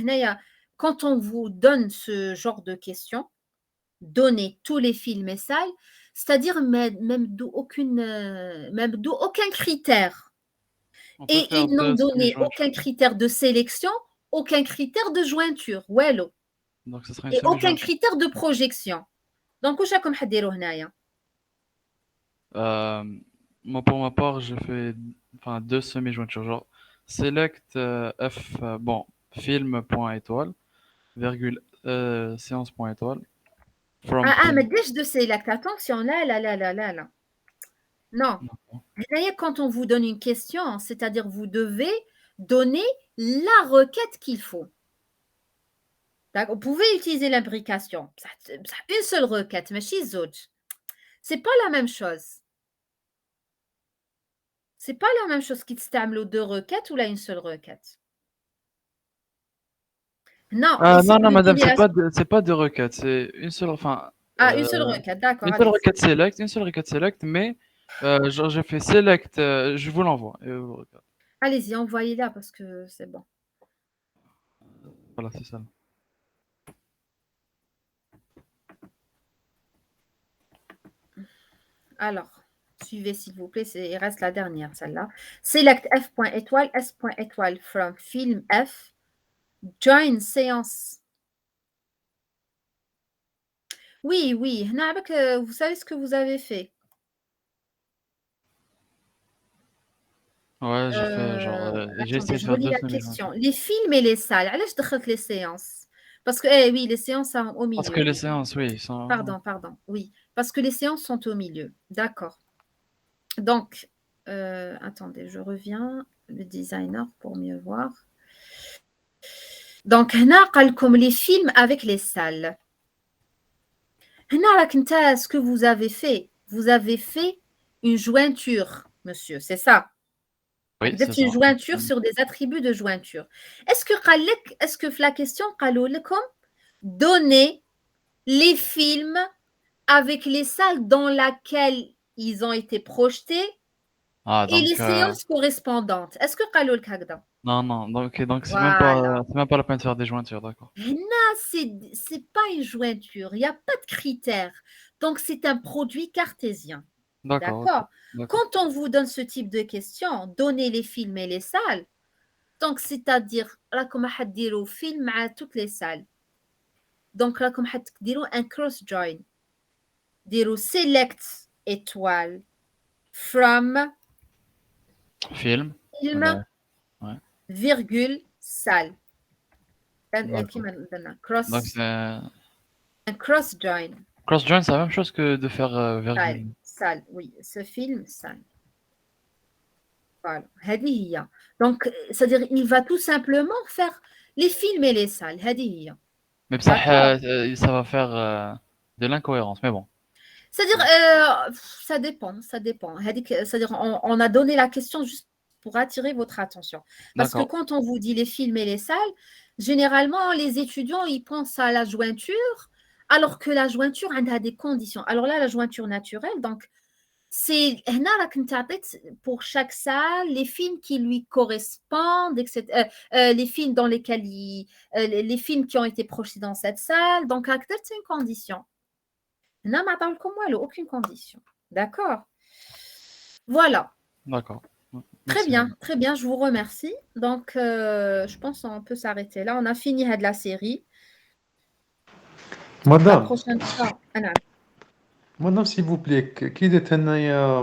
Speaker 1: quand on vous donne ce genre de questions, donner tous les films et salles, c'est-à-dire même aucun critère.
Speaker 2: On peut
Speaker 1: Et
Speaker 2: faire
Speaker 1: ils n'ont
Speaker 2: deux
Speaker 1: donné
Speaker 2: semi-jointures.
Speaker 1: aucun critère de sélection, aucun critère de jointure. Wello.
Speaker 2: Donc, ce sera une
Speaker 1: Et aucun
Speaker 2: semi-jointure.
Speaker 1: critère de projection. Donc, واش راكم حديروا هنايا؟
Speaker 2: Moi, pour ma part, je fais deux semi-jointures. Genre, select film.étoile, virgule, séance.étoile. From
Speaker 1: mais
Speaker 2: film.
Speaker 1: déjà de select. Attention, là. Non. D'ailleurs, quand on vous donne une question, c'est-à-dire vous devez donner la requête qu'il faut. Vous pouvez utiliser l'imbrication. Une seule requête, mais chez autres. C'est pas la même chose. C'est pas la même chose qui te deux requêtes ou là une seule requête. Non.
Speaker 2: Non, madame, c'est pas de requête, c'est une seule,
Speaker 1: une seule requête, d'accord.
Speaker 2: Une seule requête select, mais genre je fais select, je vous l'envoie.
Speaker 1: Allez-y, envoyez-la parce que c'est bon.
Speaker 2: Voilà, c'est ça.
Speaker 1: Alors, suivez s'il vous plaît, il reste la dernière, celle-là. Select f.étoile, s.étoile from film F. Join séance. Oui, oui. هنا عباك vous savez ce que vous avez fait.
Speaker 2: Ouais, j'ai fait genre, j'ai
Speaker 1: Attendez,
Speaker 2: essayé de
Speaker 1: je
Speaker 2: faire
Speaker 1: relis
Speaker 2: deux
Speaker 1: la question. Les films et les salles, علاش دخلت les séances? Parce que oui, les séances sont au
Speaker 2: parce que
Speaker 1: milieu.
Speaker 2: les séances, oui, sont
Speaker 1: Pardon, oui, parce que les séances sont au milieu. D'accord. Donc, attendez, je reviens, le designer pour mieux voir. Donc, هنا قال لكم les films avec les salles. هنا راك نتا ce que vous avez fait une jointure, monsieur, c'est ça.
Speaker 2: oui, c'est
Speaker 1: Peut-être une
Speaker 2: ça.
Speaker 1: jointure sur des attributs de jointure. Est-ce que la question قالوا لكم donner les films avec les salles dans laquelle ils ont été projetés
Speaker 2: Ah
Speaker 1: et les
Speaker 2: donc
Speaker 1: séances correspondantes. Est-ce que قالوا لك هكذا؟
Speaker 2: non, donc
Speaker 1: Voilà.
Speaker 2: c'est même pas la peine de faire des jointures, d'accord.
Speaker 1: Là, c'est pas une jointure, il n'y a pas de critères. Donc, c'est un produit cartésien.
Speaker 2: D'accord, OK,
Speaker 1: D'accord?
Speaker 2: d'accord.
Speaker 1: Quand on vous donne ce type de questions, donnez les films et les salles. Donc, c'est-à-dire, راكم حديروا film مع toutes les salles. Donc, راكم حديروا un cross join. ديروا select étoile from
Speaker 2: Film,
Speaker 1: film,
Speaker 2: ouais,
Speaker 1: virgule, salle.
Speaker 2: d'accord.
Speaker 1: كيما درنا
Speaker 2: Donc
Speaker 1: cross,
Speaker 2: c'est
Speaker 1: un cross join.
Speaker 2: cross join, c'est la même chose que de faire,
Speaker 1: Salle,
Speaker 2: virgule.
Speaker 1: salle, oui, ce film, salle. Voilà. هذه هي. Donc, c'est-à-dire, il va tout simplement faire les films et les salles. هذه هي.
Speaker 2: Mais بصح
Speaker 1: D'accord?
Speaker 2: ça va faire, de l'incohérence, mais bon.
Speaker 1: C'est-à-dire, ça dépend, ça dépend. C'est-à-dire, on a donné la question juste pour attirer votre attention. Parce que
Speaker 2: D'accord,
Speaker 1: quand on vous dit les films et les salles, généralement, les étudiants, ils pensent à la jointure, alors que la jointure, elle a des conditions. Alors là, la jointure naturelle, donc, c'est هنا راك انت عطيت pour chaque salle les films qui lui correspondent, etc. Les films dans lesquels les films qui ont été projetés dans cette salle. Donc, راك درت une condition. هنا ما عطاولكم والو, aucune condition. D'accord? Voilà.
Speaker 2: d'accord. Merci.
Speaker 1: Très bien, je vous remercie. Donc, je pense qu'on peut s'arrêter là. On a fini de la série. La
Speaker 8: مدام
Speaker 1: prochaine fois.
Speaker 8: مدام s'il vous plaît كي درت انايا